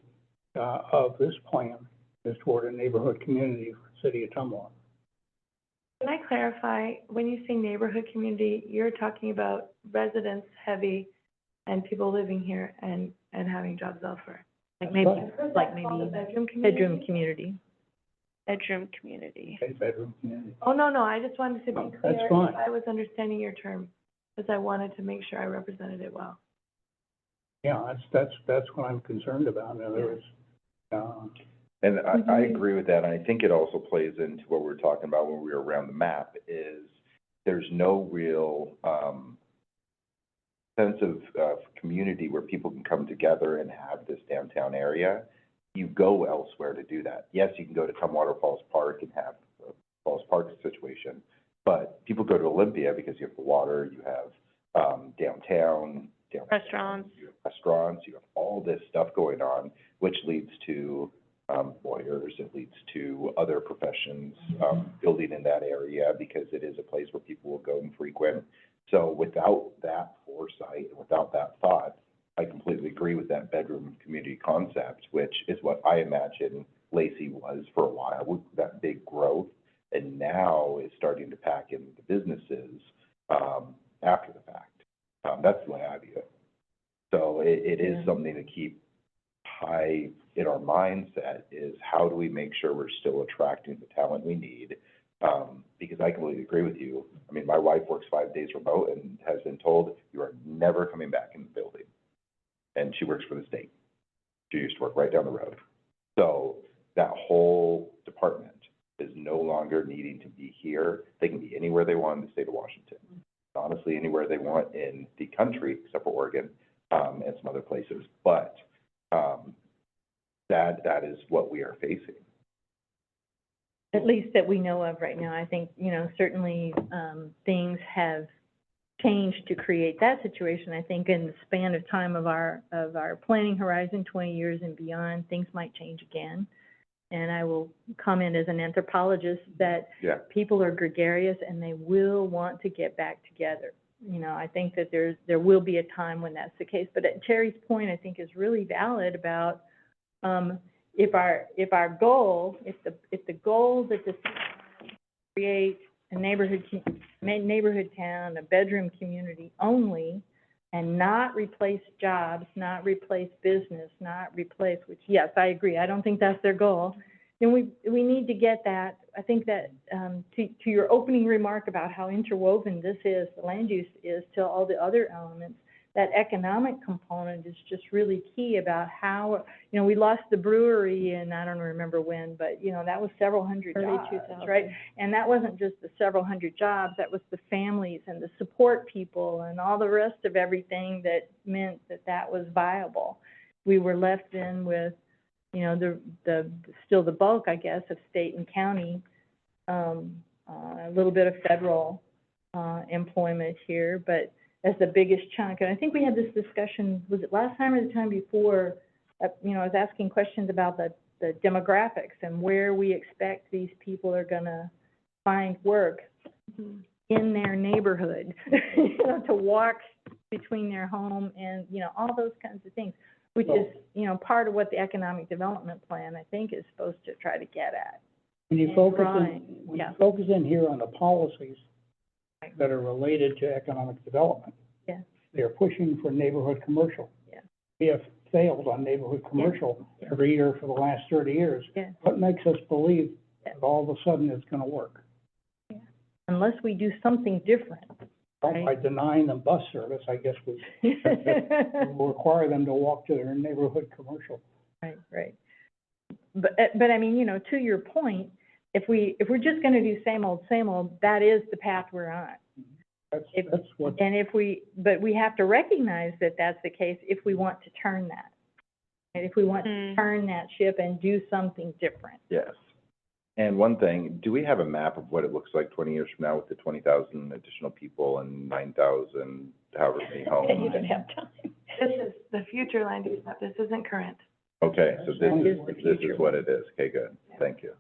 of this plan is toward a neighborhood community for the city of Tumwater. Can I clarify, when you say neighborhood community, you're talking about residents heavy and people living here and having jobs elsewhere? Like maybe, Bedroom community? bedroom community. Bedroom community. Okay, bedroom community. Oh, no, I just wanted to be No, clear that's fine. if I was understanding your term, because I wanted to make sure I represented it well. Yeah, that's what I'm concerned about. In other words, And I agree with that, and I think it also plays into what we were talking about when we were around the map, is there's no real, sense of community where people can come together and have this downtown area. You go elsewhere to do that. Yes, you can go to Tumwater Falls Park and have a Falls Park situation, but people go to Olympia because you have the water, you have downtown, Restaurants. you have restaurants, you have all this stuff going on, which leads to lawyers, it leads to other professions building in that area, because it is a place where people will go and frequent. So without that foresight, without that thought, I completely agree with that bedroom community concept, which is what I imagine Lacey was for a while, with that big growth, and now is starting to pack in the businesses, after the fact. That's the way I view it. So it is something to keep high in our mindset, is how do we make sure we're still attracting the talent we need? Because I completely agree with you. I mean, my wife works 5 days remote and has been told, you are never coming back in the building. And she works for the state. She used to work right down the road. So that whole department is no longer needing to be here. They can be anywhere they want in the state of Washington. Honestly, anywhere they want in the country, except for Oregon, and some other places. But, that is what we are facing. At least that we know of right now. I think, certainly, things have changed to create that situation. I think in the span of time of our planning horizon, 20 years and beyond, things might change again. And I will comment as an anthropologist that Yeah. people are gregarious and they will want to get back together. I think that there will be a time when that's the case. But at Terry's point, I think is really valid about, if the goal that the city create a neighborhood town, a bedroom community only, and not replace jobs, not replace business, not replace, which, yes, I agree, I don't think that's their goal, then we need to get that. I think that, to your opening remark about how interwoven this is, the land use is, to all the other elements, that economic component is just really key about how, we lost the brewery, and I don't remember when, but, that was several hundred Early jobs, 2000s. right? And that wasn't just the several hundred jobs, that was the families and the support people and all the rest of everything that meant that was viable. We were left then with, still the bulk, I guess, of state and county, a little bit of federal, employment here, but as the biggest chunk. And I think we had this discussion, was it last time or the time before? I was asking questions about the demographics and where we expect these people are gonna find work in their neighborhood, to walk between their home and, all those kinds of things, which is, part of what the economic development plan, I think, is supposed to try to get at. When you And focus trying, when yeah. you focus in here on the policies that are related to economic development. Yeah. They're pushing for neighborhood commercial. Yeah. We have failed on neighborhood commercial every year for the last 30 years. Yeah. What makes us believe Yeah. that all of a sudden it's gonna work? Unless we do something different. By Right. denying them bus service, I guess we will require them to walk to their neighborhood commercial. Right. But I mean, to your point, if we're just gonna do same old, that is the path we're on. That's what, And but we have to recognize that that's the case if we want to turn that. And if we want to turn that ship and do something different. Yes. And one thing, do we have a map of what it looks like 20 years from now with the 20,000 additional people and 9,000, however many homes? You don't have time. This is the future land use map, this isn't current. Okay, so That is the this future is what it is. Okay, good. Thank you.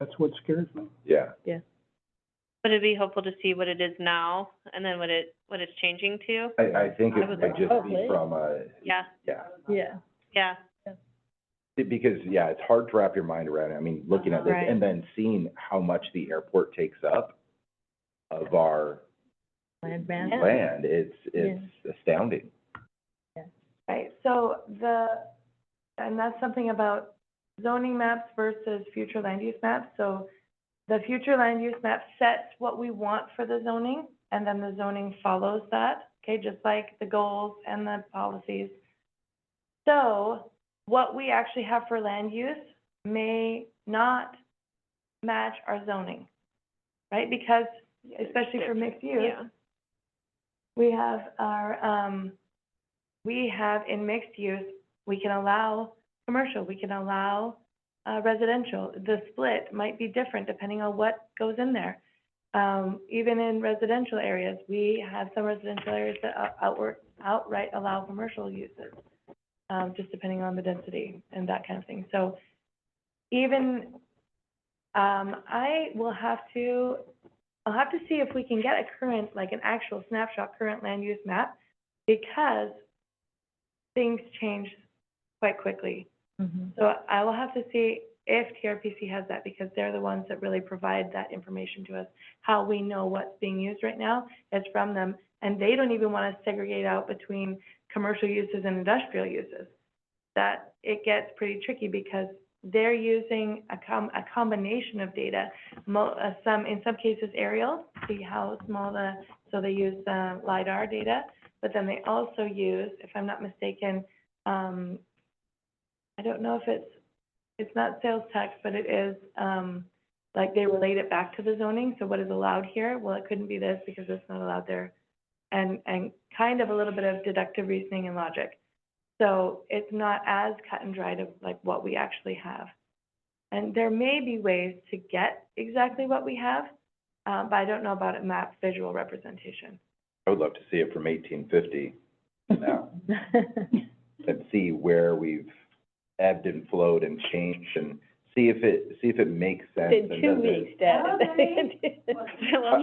that's what scares me. Yeah. Would it be helpful to see what it is now and then what it's changing to? I think it I would would just hope be it. from Yeah, Yeah. yeah. because, it's hard to wrap your mind around it. I mean, looking at this Right. and then seeing how much the airport takes up of our Land mass. land, it's astounding. Right, so and that's something about zoning maps versus future land use maps. So the future land use map sets what we want for the zoning, and then the zoning follows that, okay, just like the goals and the policies. So what we actually have for land use may not match our zoning, right? Because especially for mixed use, Yeah. we have in mixed use, we can allow commercial, we can allow residential. The split might be different depending on what goes in there. Even in residential areas, we have some residential areas that outright allow commercial uses, just depending on the density and that kind of thing. So even, I'll have to see if we can get a current, like an actual snapshot current land use map, because things change quite quickly. Mhm. So I will have to see if TRPC has that, because they're the ones that really provide that information to us. How we know what's being used right now is from them, and they don't even want to segregate out between commercial uses and industrial uses. That it gets pretty tricky because they're using a combination of data, in some cases aerial, see how small so they use LiDAR data, but then they also use, if I'm not mistaken, I don't know if it's not sales tax, but it is, like they relate it back to the zoning, so what is allowed here? Well, it couldn't be this because it's not allowed there. And kind of a little bit of deductive reasoning and logic. So it's not as cut and dried of like what we actually have. And there may be ways to get exactly what we have, but I don't know about a map visual representation. I would love to see it from 1850 now, and see where we've ebbed and flowed and changed, and see if it makes sense. In and 2 doesn't- weeks, Dad.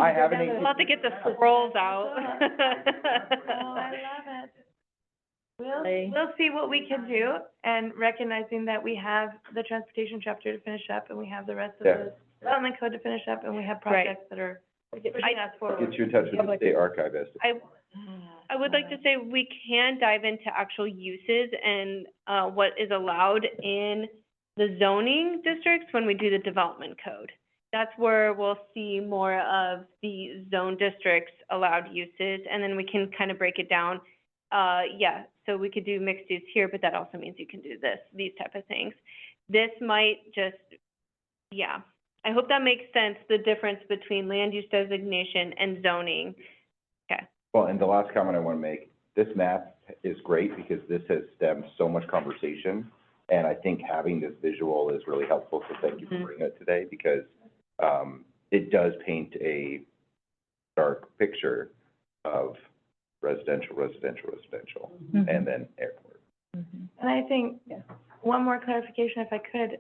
I haven't We'll have to get the scrolls out. Oh, I love it. We'll see what we can do, and recognizing that we have the transportation chapter to finish up, and we have the rest of Yeah. the development code to finish up, and we have projects that are pushing us forward. Get you in touch with the state archivist. I would like to say we can dive into actual uses and, what is allowed in the zoning districts when we do the development code. That's where we'll see more of the zone districts allowed uses, and then we can kind of break it down. Yeah, so we could do mixed use here, but that also means you can do these type of things. This might just, yeah, I hope that makes sense, the difference between land use designation and zoning. Okay. Well, and the last comment I want to make, this map is great because this has stemmed so much conversation, and I think having this visual is really helpful, so thank you for bringing it today, because it does paint a dark picture of residential, and then airport. And I think, one more clarification, if I could,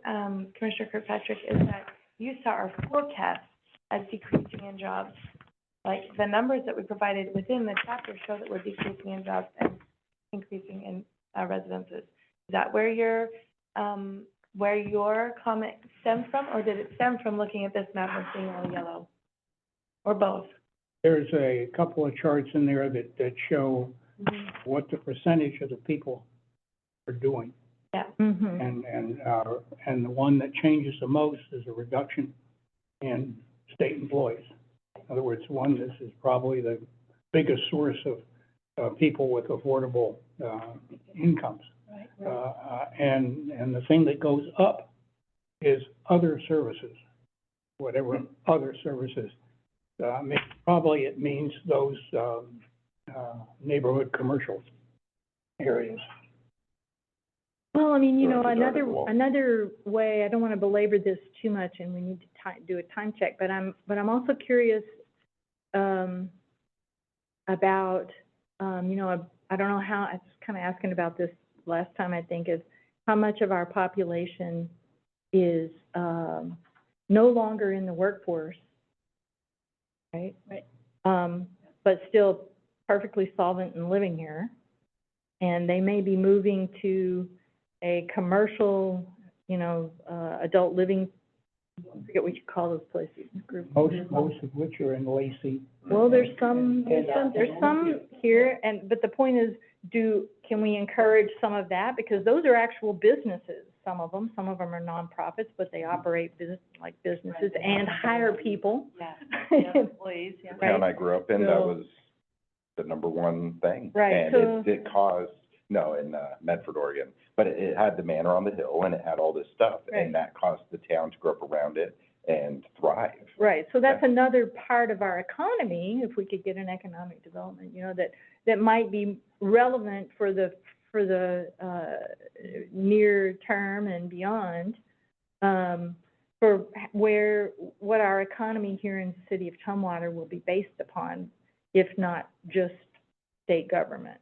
Commissioner Kirkpatrick, is that you saw our forecast as decreasing in jobs. Like, the numbers that we provided within the chapter show that we're decreasing in jobs and increasing in residences. Is that where your comment stemmed from, or did it stem from looking at this map and seeing all yellow? Or both? There's a couple of charts in there that show what the percentage of the people are doing. Yeah. And the one that changes the most is a reduction in state employees. In other words, this is probably the biggest source of people with affordable incomes. And the thing that goes up is other services, whatever other services. Probably it means those neighborhood commercial areas. Well, I mean, you know, Or the dark wall. another way, I don't want to belabor this too much, and we need to do a time check, but I'm also curious, about, you know, I don't know how, I was kind of asking about this last time, I think, is how much of our population is, no longer in the workforce, right? But still perfectly solvent and living here. And they may be moving to a commercial, you know, adult living, I forget what you call those places, group. Most of which are in Lacey. Well, there's some here, but the point is, can we encourage some of that? Because those are actual businesses, some of them are nonprofits, but they operate like businesses and hire people. Yeah, employees, yeah. The town I grew up in, that So- was the number one thing. Right, And so- it caused, no, in Medford, Oregon, but it had the manor on the hill, and it had all this stuff, Right. and that caused the town to grow up around it and thrive. Right, so that's another part of our economy, if we could get an economic development, you know, that might be relevant for the near term and beyond, for what our economy here in the city of Tumwater will be based upon, if not just state government.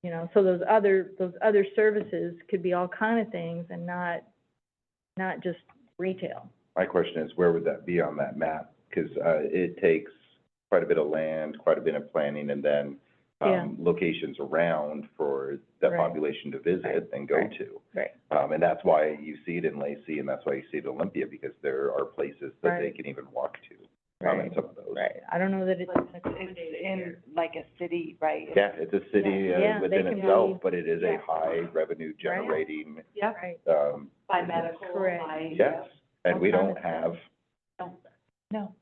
You know, so those other services could be all kind of things and not just retail. My question is, where would that be on that map? Because it takes quite a bit of land, quite a bit of planning, and then Yeah. locations around for that Right. population to visit and go Right. to. Right. And that's why you see it in Lacey, and that's why you see it in Olympia, because there are places that they Right. can even walk to, in Right. some of those. Right. I don't know that it's. It's in like a city, right? Yeah, it's a city Yeah, within they can itself, be- but it is a Yeah. high revenue generating, Yep, Right. by medical, Correct. by. yes, and we don't have, No.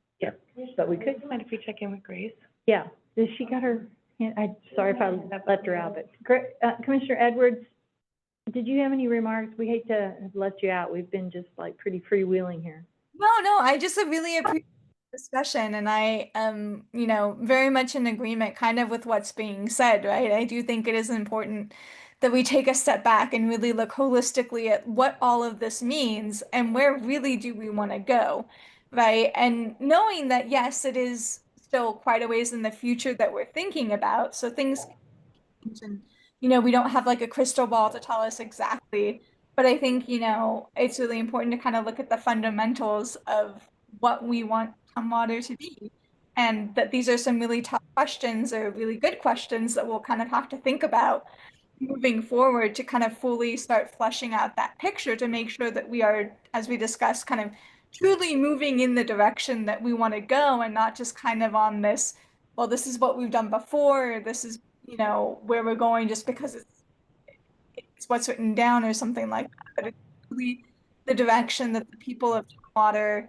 But we could, Mind if we check in with Grace? yeah. Has she got her, sorry if I left her out, but, Commissioner Edwards, did you have any remarks? We hate to have let you out. We've been just like pretty freewheeling here. No, I just really appreciate the discussion, and I am, very much in agreement kind of with what's being said, right? I do think it is important that we take a step back and really look holistically at what all of this means and where really do we want to go, right? And knowing that, yes, it is still quite a ways in the future that we're thinking about, so things change and, we don't have like a crystal ball to tell us exactly. But I think, it's really important to kind of look at the fundamentals of what we want Tumwater to be. And that these are some really tough questions or really good questions that we'll kind of have to think about moving forward to kind of fully start fleshing out that picture to make sure that we are, as we discussed, kind of truly moving in the direction that we want to go and not just kind of on this, well, this is what we've done before, or this is, where we're going just because it's what's written down or something like that. But it's really the direction that the people of Tumwater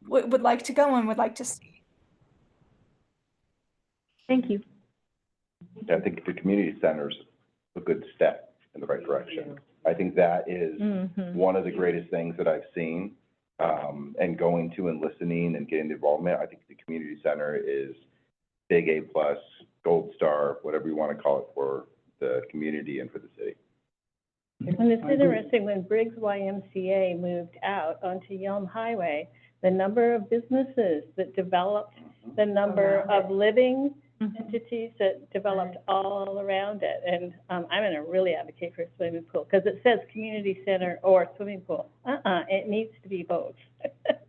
would like to go and would like to see. Thank you. I think the community center's a good step in the right direction. I think that is Mm-hmm. one of the greatest things that I've seen, and going to and listening and getting the involvement. I think the community center is big A plus, gold star, whatever you want to call it, for the community and for the city. And it's I agree. interesting, when Briggs YMCA moved out onto Yelm Highway, the number of businesses that developed, the number of living entities that developed all around it. And I'm gonna really advocate for a swimming pool, because it says community center or swimming pool. It needs to be both.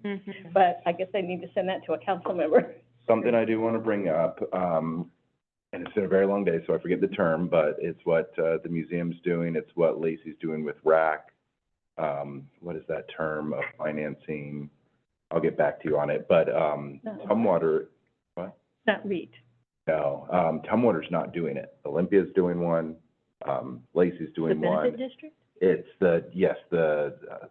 Mhm. But I guess I need to send that to a council member. Something I do want to bring up, and it's been a very long day, so I forget the term, but it's what, the museum's doing, it's what Lacey's doing with RAC. What is that term of financing? I'll get back to you on it, but, Tumwater, Not REIT. no, Tumwater's not doing it. Olympia's doing one, Lacey's The doing one. benefit district? It's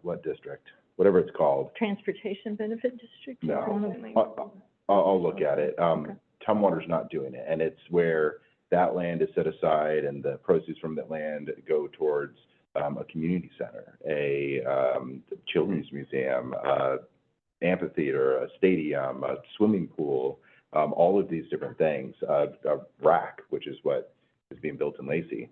what district? Whatever it's called. Transportation benefit district? No. One of- I'll look at it. Okay. Tumwater's not doing it, and it's where that land is set aside and the proceeds from that land go towards, a community center, a, children's museum, amphitheater, a stadium, a swimming pool, all of these different things, a RAC, which is what is being built in Lacey.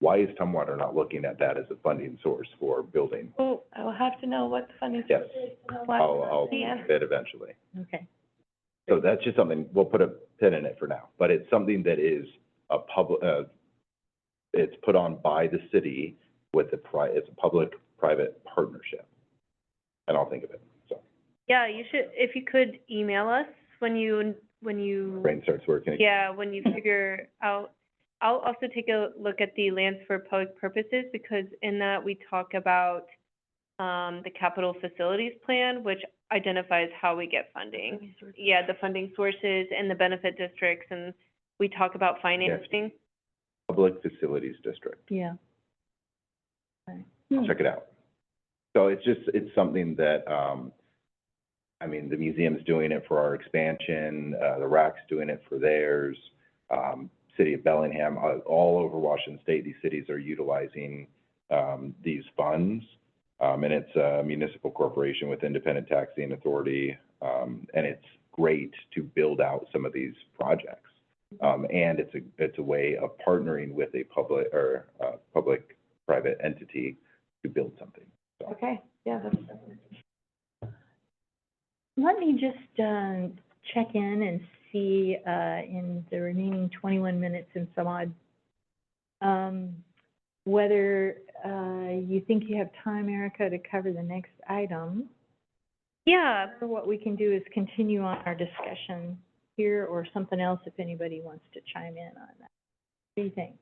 Why is Tumwater not looking at that as a funding source for building? Well, I will have to know what the funding Yes, source is. I'll Yeah. bid eventually. Okay. So that's just something, we'll put a pin in it for now, but it's something that is a it's put on by the city with it's a public-private partnership. And I'll think of it, so, Yeah, you should, if you could email us when you, brain starts working. yeah, when you figure out. I'll also take a look at the lands for public purposes, because in that we talk about the capital facilities plan, which identifies how we get funding. Yeah, the funding sources and the benefit districts, and we talk about financing. Public Facilities District, Yeah. check it out. So it's something that, the museum's doing it for our expansion, the RAC's doing it for theirs, City of Bellingham, all over Washington State, these cities are utilizing, these funds. And it's a municipal corporation with independent taxing authority, and it's great to build out some of these projects. And it's a way of partnering with a public-private entity to build something, so. Okay, yeah, that's. Let me just check in and see in the remaining 21 minutes and some odd, whether you think you have time, Erica, to cover the next item. Yeah, Or what we can do is continue on our discussion here or something else if anybody wants to chime in on that. What do you think?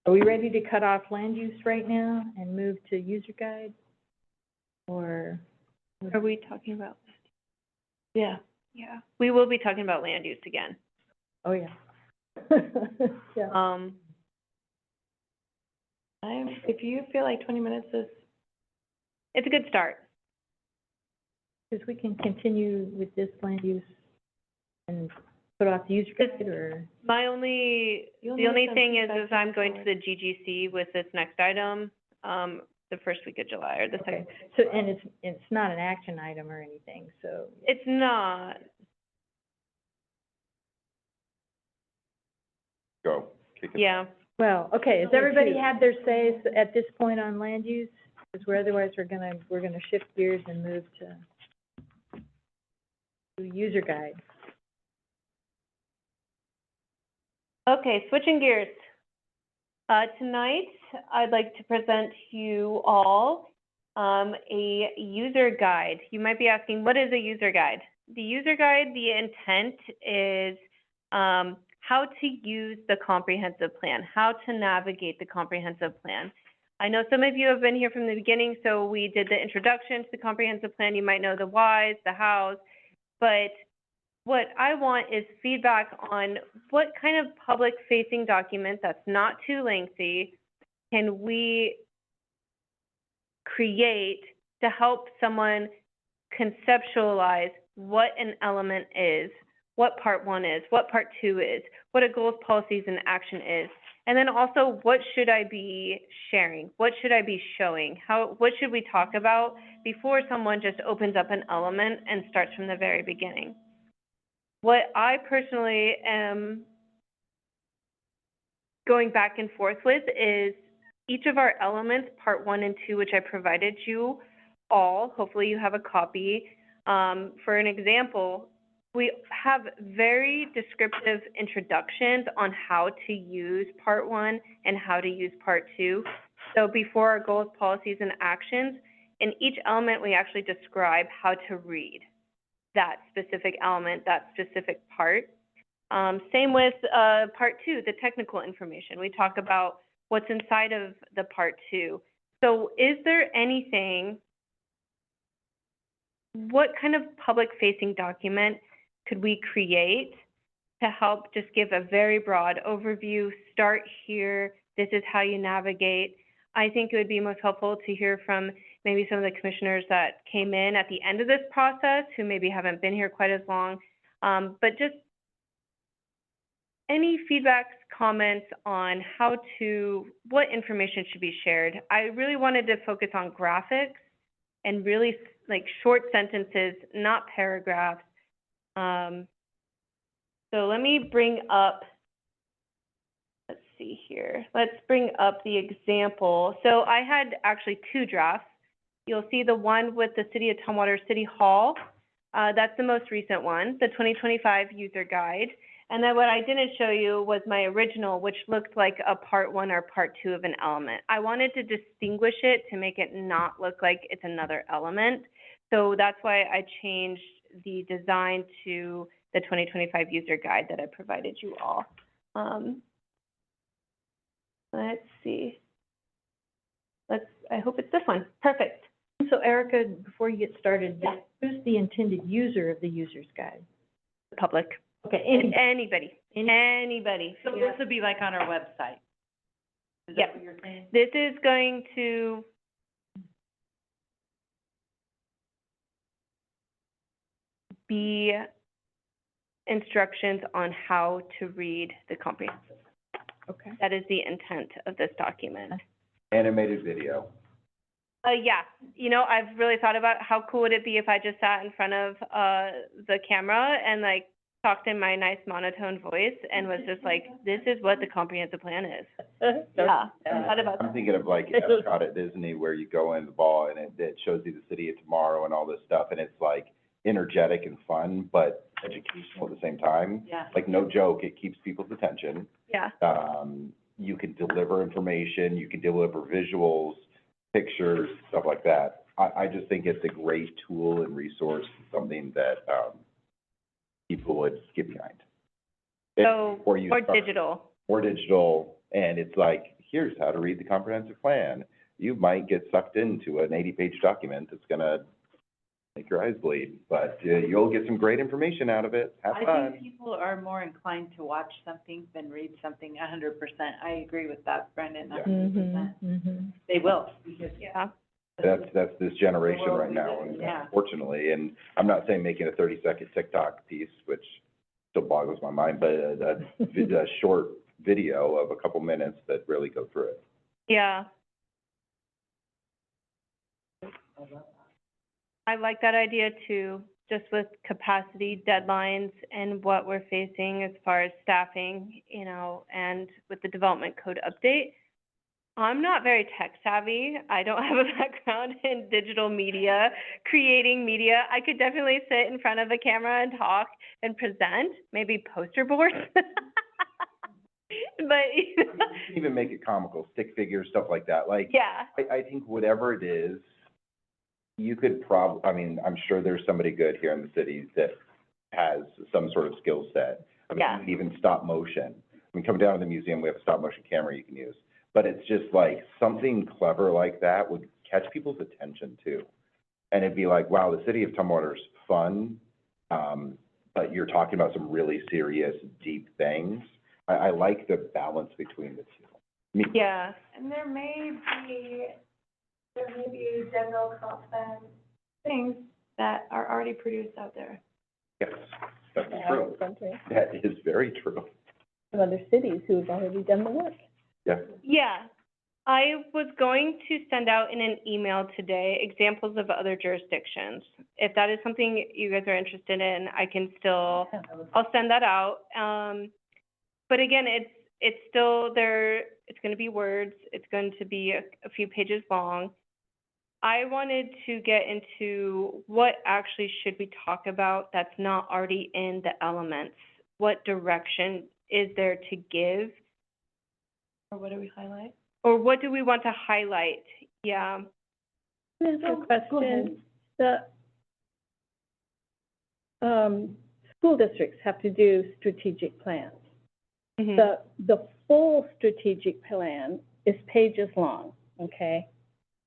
Are we ready to cut off land use right now and move to user guide? Or? Are we talking about? Yeah. Yeah, we will be talking about land use again. Oh, yeah. Yeah. If you feel like 20 minutes is, It's a good start. Because we can continue with this land use and put off the user guide, or? My only, You the only only have some thing is feedback I'm going going to the GGC with this next item, the first week of July, or the second. Okay, so, and it's not an action item or anything, so. It's not, Go, kick it. yeah. Well, okay, has Me everybody too. had their say at this point on land use? Because otherwise we're gonna shift gears and move to user guide. Okay, switching gears. Tonight, I'd like to present to you all, a user guide. You might be asking, what is a user guide? The user guide, the intent is, how to use the comprehensive plan, how to navigate the comprehensive plan. I know some of you have been here from the beginning, so we did the introduction to the comprehensive plan. You might know the whys, the hows, but what I want is feedback on what kind of public-facing document that's not too lengthy can we create to help someone conceptualize what an element is, what part 1 is, what part 2 is, what a goals, policies, and action is, and then also what should I be sharing, what should I be showing, what should we talk about before someone just opens up an element and starts from the very beginning. What I personally am going back and forth with is each of our elements, part 1 and 2, which I provided you all, hopefully you have a copy. For an example, we have very descriptive introductions on how to use part 1 and how to use part 2. So before our goals, policies, and actions, in each element we actually describe how to read that specific element, that specific part. Same with part 2, the technical information. We talk about what's inside of the part 2. So is there anything, what kind of public-facing document could we create to help just give a very broad overview, start here, this is how you navigate? I think it would be most helpful to hear from maybe some of the commissioners that came in at the end of this process who maybe haven't been here quite as long, but just any feedbacks, comments on what information should be shared. I really wanted to focus on graphics and really like short sentences, not paragraphs. So let me bring up, let's see here. Let's bring up the example. So I had actually 2 drafts. You'll see the one with the City of Tumwater City Hall. That's the most recent one, the 2025 user guide. And then what I didn't show you was my original, which looked like a part 1 or part 2 of an element. I wanted to distinguish it to make it not look like it's another element. So that's why I changed the design to the 2025 user guide that I provided you all. Let's see. I hope it's this one. Perfect. So Erica, before you get started, who's the intended user of the user's guide? The public. Okay, Anybody. So this would be like on our website? Is Yeah. that what you're saying? This is going to be instructions on how to read the comprehensive. Okay. That is the intent of this document. Animated video. Yeah, you know, I've really thought about how cool would it be if I just sat in front of the camera and like talked in my nice monotone voice and was just like, this is what the comprehensive plan is. Yeah, I thought about I'm that. thinking of like Epcot at Disney where you go in the ball and it shows you the city of tomorrow and all this stuff, and it's like energetic and fun, but educational at the same time. Yeah. Like, no joke, it keeps people's attention. Yeah. You can deliver information, you can deliver visuals, pictures, stuff like that. I just think it's a great tool and resource, something that, people would get behind. So, Or use or cars. digital. Or digital, and it's like, here's how to read the comprehensive plan. You might get sucked into an 80-page document that's gonna make your eyes bleed, but you'll get some great information out of it. Have I fun. think people are more inclined to watch something than read something 100%. I agree with that, Brendan, Yeah. 100%. They will, because Yeah. That's this generation right now, Yeah. unfortunately, and I'm not saying making a 30-second TikTok piece, which still boggles my mind, but a short video of a couple minutes that really go through it. Yeah. I like that idea too, just with capacity, deadlines, and what we're facing as far as staffing, you know, and with the development code update. I'm not very tech savvy. I don't have a background in digital media, creating media. I could definitely sit in front of a camera and talk and present, maybe poster boards. But, You can even make it comical, stick figures, stuff like that, like. yeah, I think whatever it is, you could I mean, I'm sure there's somebody good here in the city that has some sort of skill set. I mean, Yeah. even stop motion. I mean, come down to the museum, we have a stop motion camera you can use. But it's just like, something clever like that would catch people's attention too. And it'd be like, wow, the city of Tumwater's fun, but you're talking about some really serious, deep things. I like the balance between the two. yeah. And there may be general content things that are already produced out there. Yes, that's true. Country, That is very true. from other cities who have already done the work. Yeah. Yeah, I was going to send out in an email today examples of other jurisdictions. If that is something you guys are interested in, I can still, I'll send that out. But again, it's still there, it's gonna be words, it's going to be a few pages long. I wanted to get into what actually should we talk about that's not already in the elements? What direction is there to give? Or what do we highlight? Or what do we want to highlight? Yeah, Can I ask a question? The, school districts have to do strategic plans. mhm, The full strategic plan is pages long, okay?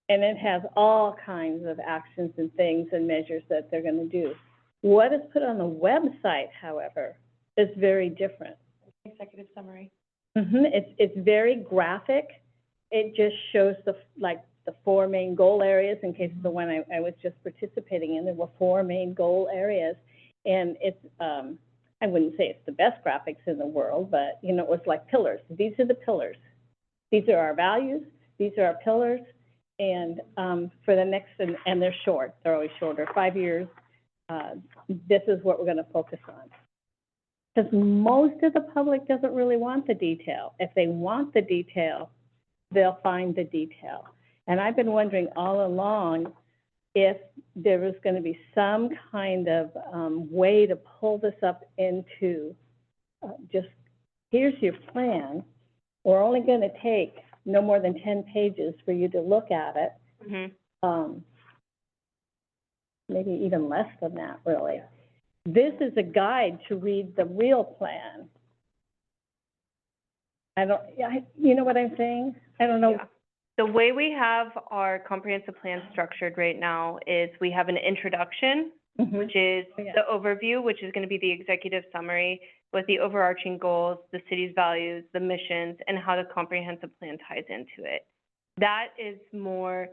And it has all kinds of actions and things and measures that they're gonna do. What is put on the website, however, is very different. Executive summary. It's very graphic. It just shows the four main goal areas, in case the one I was just participating in, there were four main goal areas. And it's, I wouldn't say it's the best graphics in the world, but, you know, it was like pillars. These are the pillars. These are our values, these are our pillars, and, for the next, and they're short, they're always shorter, 5 years, this is what we're gonna focus on. Because most of the public doesn't really want the detail. If they want the detail, they'll find the detail. And I've been wondering all along if there was gonna be some kind of, way to pull this up into, just, here's your plan. We're only gonna take no more than 10 pages for you to look at it. mhm. Maybe even less than that, really. This is a guide to read the real plan. You know what I'm saying? I don't know. Yeah. The way we have our comprehensive plan structured right now is we have an introduction, Mhm. which is Oh, yeah. the overview, which is gonna be the executive summary with the overarching goals, the city's values, the missions, and how the comprehensive plan ties into it. That is more,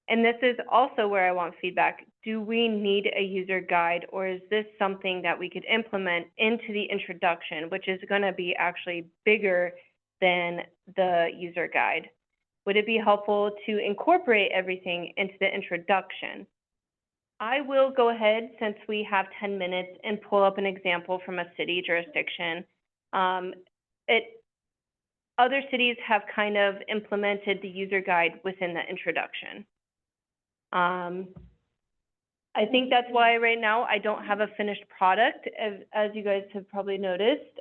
and this is also where I want feedback. Do we need a user guide, or is this something that we could implement into the introduction, which is gonna be actually bigger than the user guide? Would it be helpful to incorporate everything into the introduction? I will go ahead, since we have 10 minutes, and pull up an example from a city jurisdiction. Other cities have kind of implemented the user guide within the introduction. I think that's why right now I don't have a finished product. As you guys have probably noticed,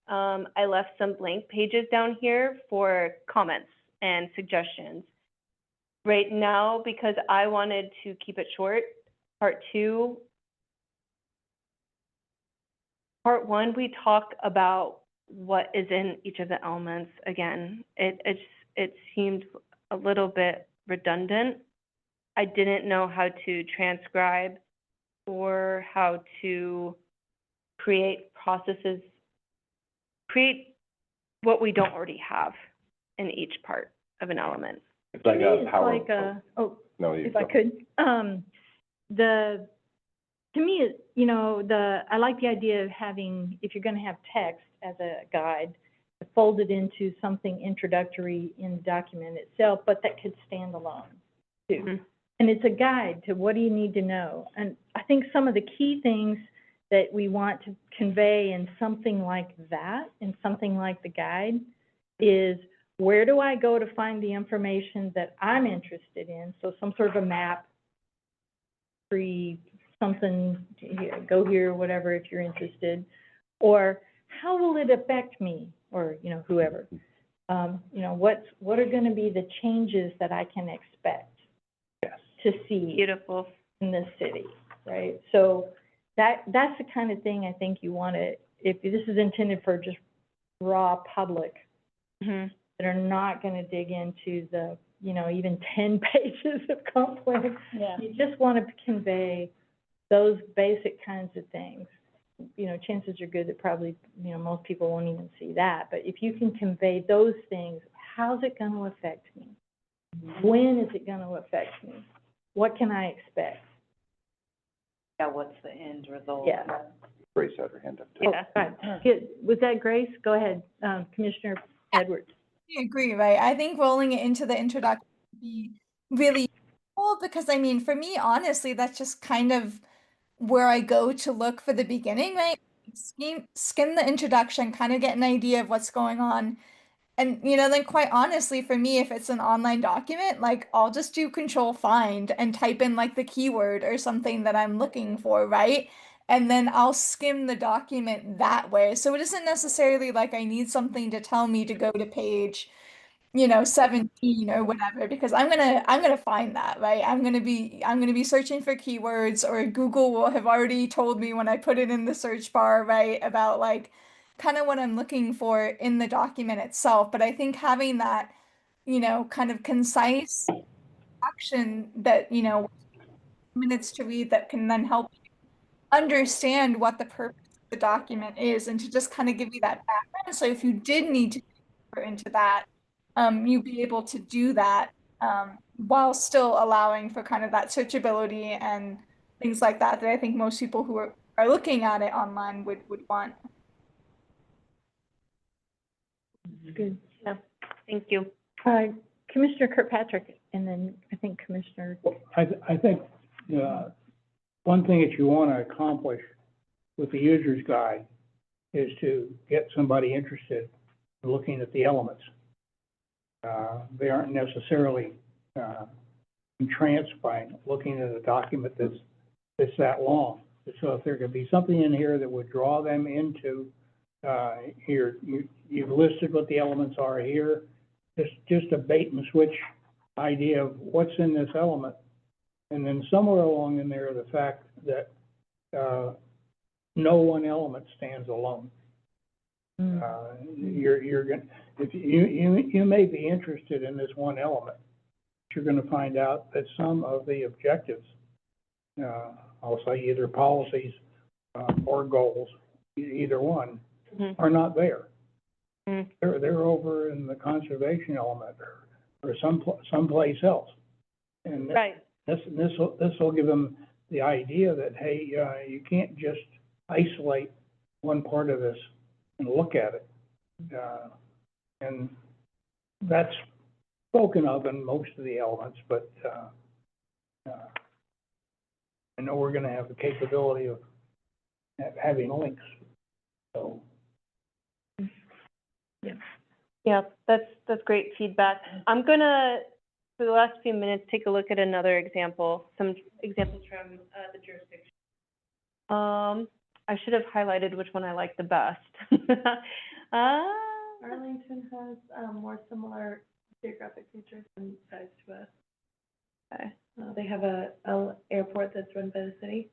I left some blank pages down here for comments and suggestions. Right now, because I wanted to keep it short, part two part one, we talk about what is in each of the elements. Again, it seemed a little bit redundant. I didn't know how to transcribe or how to create processes, create what we don't already have in each part of an element. It's To like me, a it's power. like a, oh, No, you if I go. could, to me, I like the idea of having, if you're gonna have text as a guide, fold it into something introductory in the document itself, but that could stand alone too. Mhm. And it's a guide to what do you need to know. And I think some of the key things that we want to convey in something like that, in something like the guide, is where do I go to find the information that I'm interested in? So some sort of a map, something, go here, whatever, if you're interested. Or how will it affect me, or, whoever? What are gonna be the changes that I can expect Yes. to see Beautiful. in this city, right? So that's the kind of thing I think you want to, if this is intended for just raw public Hmm. that are not going to dig into the, even 10 pages of complex. Yeah. You just want to convey those basic kinds of things. Chances are good that probably, most people won't even see that. But if you can convey those things, how's it going to affect me? When is it going to affect me? What can I expect? Yeah, what's the end result? Yeah. Grace had her hand up too. Yeah. Right. Good. Was that Grace? Go ahead, Commissioner Edwards. I agree, right? I think rolling it into the introduction would be really cool because I mean, for me, honestly, that's just kind of where I go to look for the beginning, right? Skim the introduction, kind of get an idea of what's going on. And then quite honestly, for me, if it's an online document, like I'll just do control find and type in like the keyword or something that I'm looking for, right? And then I'll skim the document that way. So it isn't necessarily like I need something to tell me to go to page 17 or whatever, because I'm gonna find that, right? I'm gonna be searching for keywords, or Google will have already told me when I put it in the search bar, right, about like kind of what I'm looking for in the document itself. But I think having that, kind of concise action that, minutes to read that can then help you understand what the purpose of the document is, and to just kind of give you that background. So if you did need to go into that, you'd be able to do that while still allowing for kind of that searchability and things like that I think most people who are looking at it online would want. Good. Thank you. Commissioner Kirkpatrick, and then I think Commissioner. I think, one thing that you want to accomplish with the user's guide is to get somebody interested in looking at the elements. They aren't necessarily, entranced by looking at a document that's that long. So if there could be something in here that would draw them into, you've listed what the elements are here, just a bait and switch idea of what's in this element. And then somewhere along in there, the fact that, no one element stands alone. You're gonna, if you may be interested in this one element, but you're gonna find out that some of the objectives, I'll say either policies, or goals, either one, Mhm. are not there. Mm. They're over in the conservation element or someplace else. And Right. this will give them the idea that, hey, you can't just isolate one part of this and look at it. And that's spoken of in most of the elements, but, I know we're gonna have the capability of having links, so. Yeah, that's great feedback. I'm gonna, for the last few minutes, take a look at another example, some examples from the jurisdiction. I should have highlighted which one I like the best. Arlington has, more similar geographic features and size to us. Okay. They have a airport that's run by the city.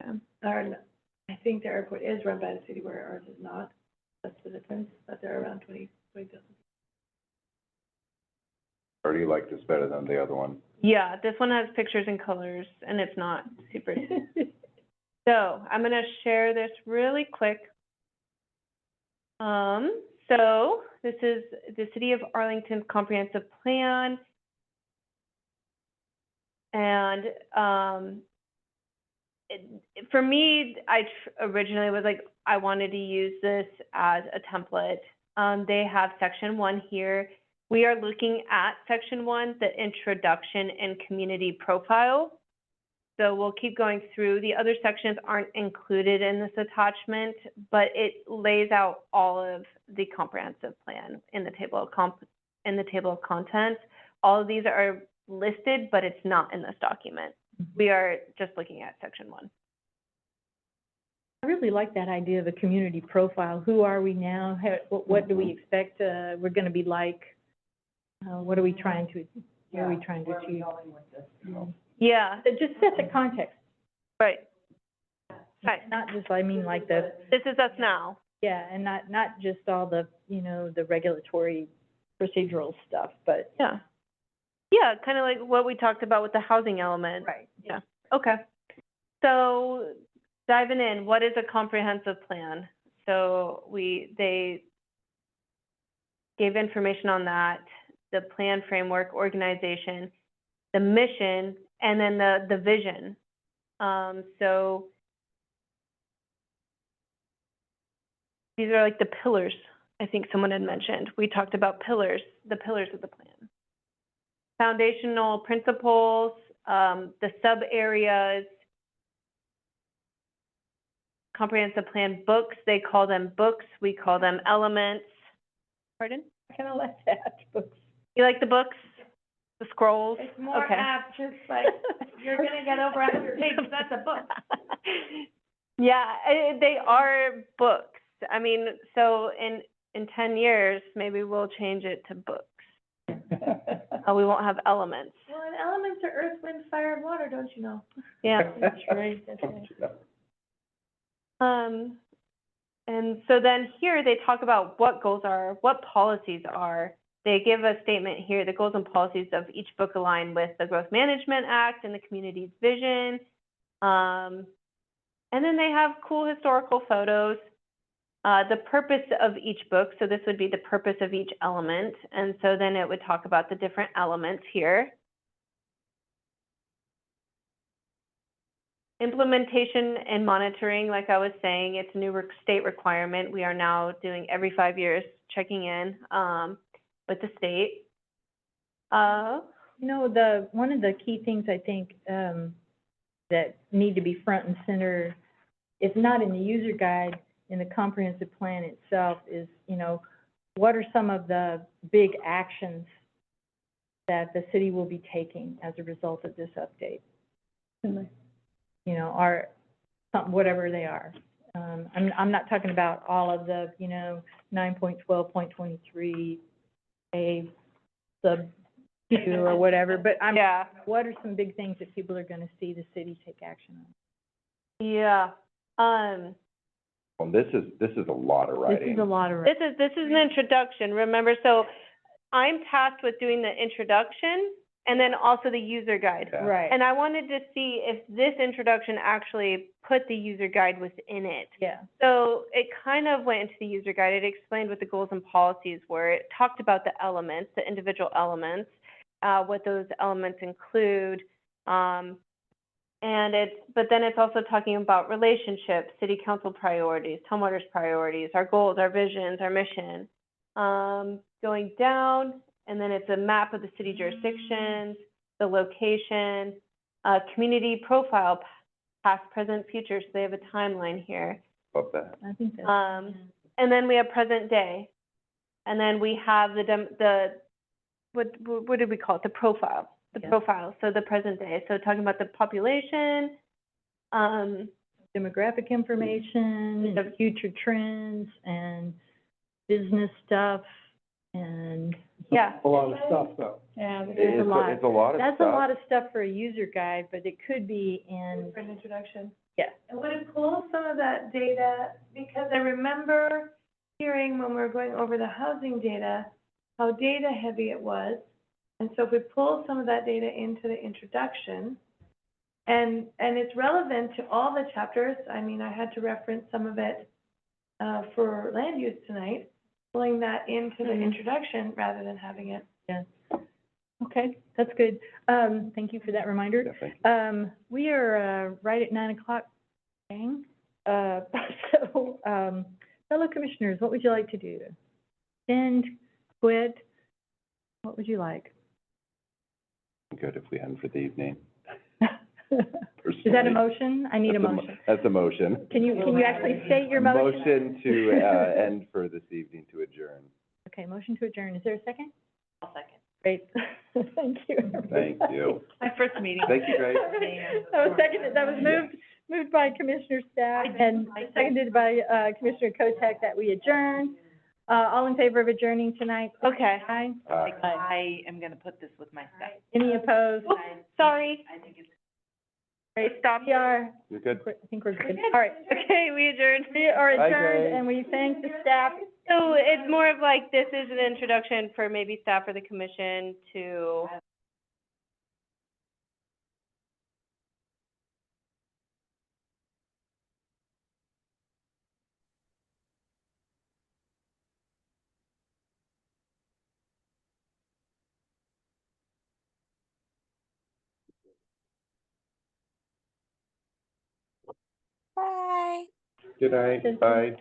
Yeah. Or, I think the airport is run by the city where ours is not. That's the difference, but they're around 20,000. Or do you like this better than the other one? Yeah, this one has pictures and colors, and it's not super. So I'm gonna share this really quick. So this is the City of Arlington's comprehensive plan. And, for me, originally was like, I wanted to use this as a template. They have section 1 here. We are looking at section 1, the introduction and community profile. So we'll keep going through. The other sections aren't included in this attachment, but it lays out all of the comprehensive plan in the table of contents. All of these are listed, but it's not in this document. We are just looking at section 1. I really like that idea of a community profile. Who are we now? What do we expect we're going to be like? What are we trying to, what are we trying to achieve? Yeah, So just set the context, right. Right. not just, I mean, like the, This is us now. yeah, and not just all the, you know, the regulatory procedural stuff, but. Yeah. Yeah, kind of like what we talked about with the housing element. Right. Yeah, okay. So diving in, what is a comprehensive plan? So they gave information on that, the plan framework, organization, the mission, and then the vision. So these are like the pillars, I think someone had mentioned. We talked about pillars, the pillars of the plan. Foundational principles, the sub areas, comprehensive plan books, they call them books, we call them elements. Pardon? I kind of like that, books. You like the books? The scrolls? It's more Okay. apt, just like, you're gonna get over 100 pages, that's a book. Yeah, they are books. I mean, so in 10 years, maybe we'll change it to books. We won't have elements. Well, and elements are earth, wind, fire, and water, don't you know? Yeah. That's right, that's right. And so then here they talk about what goals are, what policies are. They give a statement here, the goals and policies of each book align with the Growth Management Act and the community's vision. And then they have cool historical photos. The purpose of each book, so this would be the purpose of each element. And so then it would talk about the different elements here. Implementation and monitoring, like I was saying, it's a new state requirement. We are now doing every 5 years, checking in with the state. You know, one of the key things I think that need to be front and center, if not in the user guide, in the comprehensive plan itself, is, you know, what are some of the big actions that the city will be taking as a result of this update? You know, whatever they are. I'm not talking about all of the, you know, 9.12.23 A sub 2 or whatever, but what are some big things that people are going to see the city take action on? Yeah. Well, this is a lot of writing. This is a lot of writing. This is an introduction, remember? So I'm tasked with doing the introduction and then also the user guide. Yeah. Right. And I wanted to see if this introduction actually put the user guide within it. Yeah. So it kind of went into the user guide. It explained what the goals and policies were. It talked about the elements, the individual elements, what those elements include. But then it's also talking about relationships, city council priorities, homeowners priorities, our goals, our visions, our mission. Going down, and then it's a map of the city jurisdictions, the location, community profile, past, present, future, so they have a timeline here. Love that. I think that's, And then we have present day. And then we have what did we call it? The profile. The Yeah. profile, so the present day. So talking about the population, demographic information, and future trends, and business stuff, and yeah. A lot of stuff, though. yeah, It's there's a lot. it's a lot of That's stuff. a lot of stuff for a user guide, but it could be in, For an introduction. I want to pull some of that data, because I remember hearing when we were going over the housing data, how data heavy it was. And so if we pull some of that data into the introduction, and it's relevant to all the chapters. I mean, I had to reference some of it for land use tonight, pulling that into the introduction rather than having it. Yeah. Okay, that's good. Thank you for that reminder. Yeah, thank you. We are, right at 9:00, gang. So, fellow commissioners, what would you like to do? End, quit? What would you like? Good if we end for the evening. Is that a motion? I need a motion. That's a motion. Can you actually state your motion? Motion to, end for this evening, to adjourn. Okay, motion to adjourn. Is there a second? I'll second. Great. Thank you. Thank you. My first meeting. Thank you, Grace. That was seconded, that was moved by Commissioner Stack and seconded by, Commissioner Kotek that we adjourn. All in favor of adjourning tonight? Okay. Aye. I am gonna put this with my stuff. Any opposed? Sorry. I think it's. Great. Stop. We are, You're good. I think we're good. All right. Okay, we adjourned. We are Bye, adjourned Grace. and we thank the staff. So it's more of like, this is an introduction for maybe staff or the commission to Good night. Bye.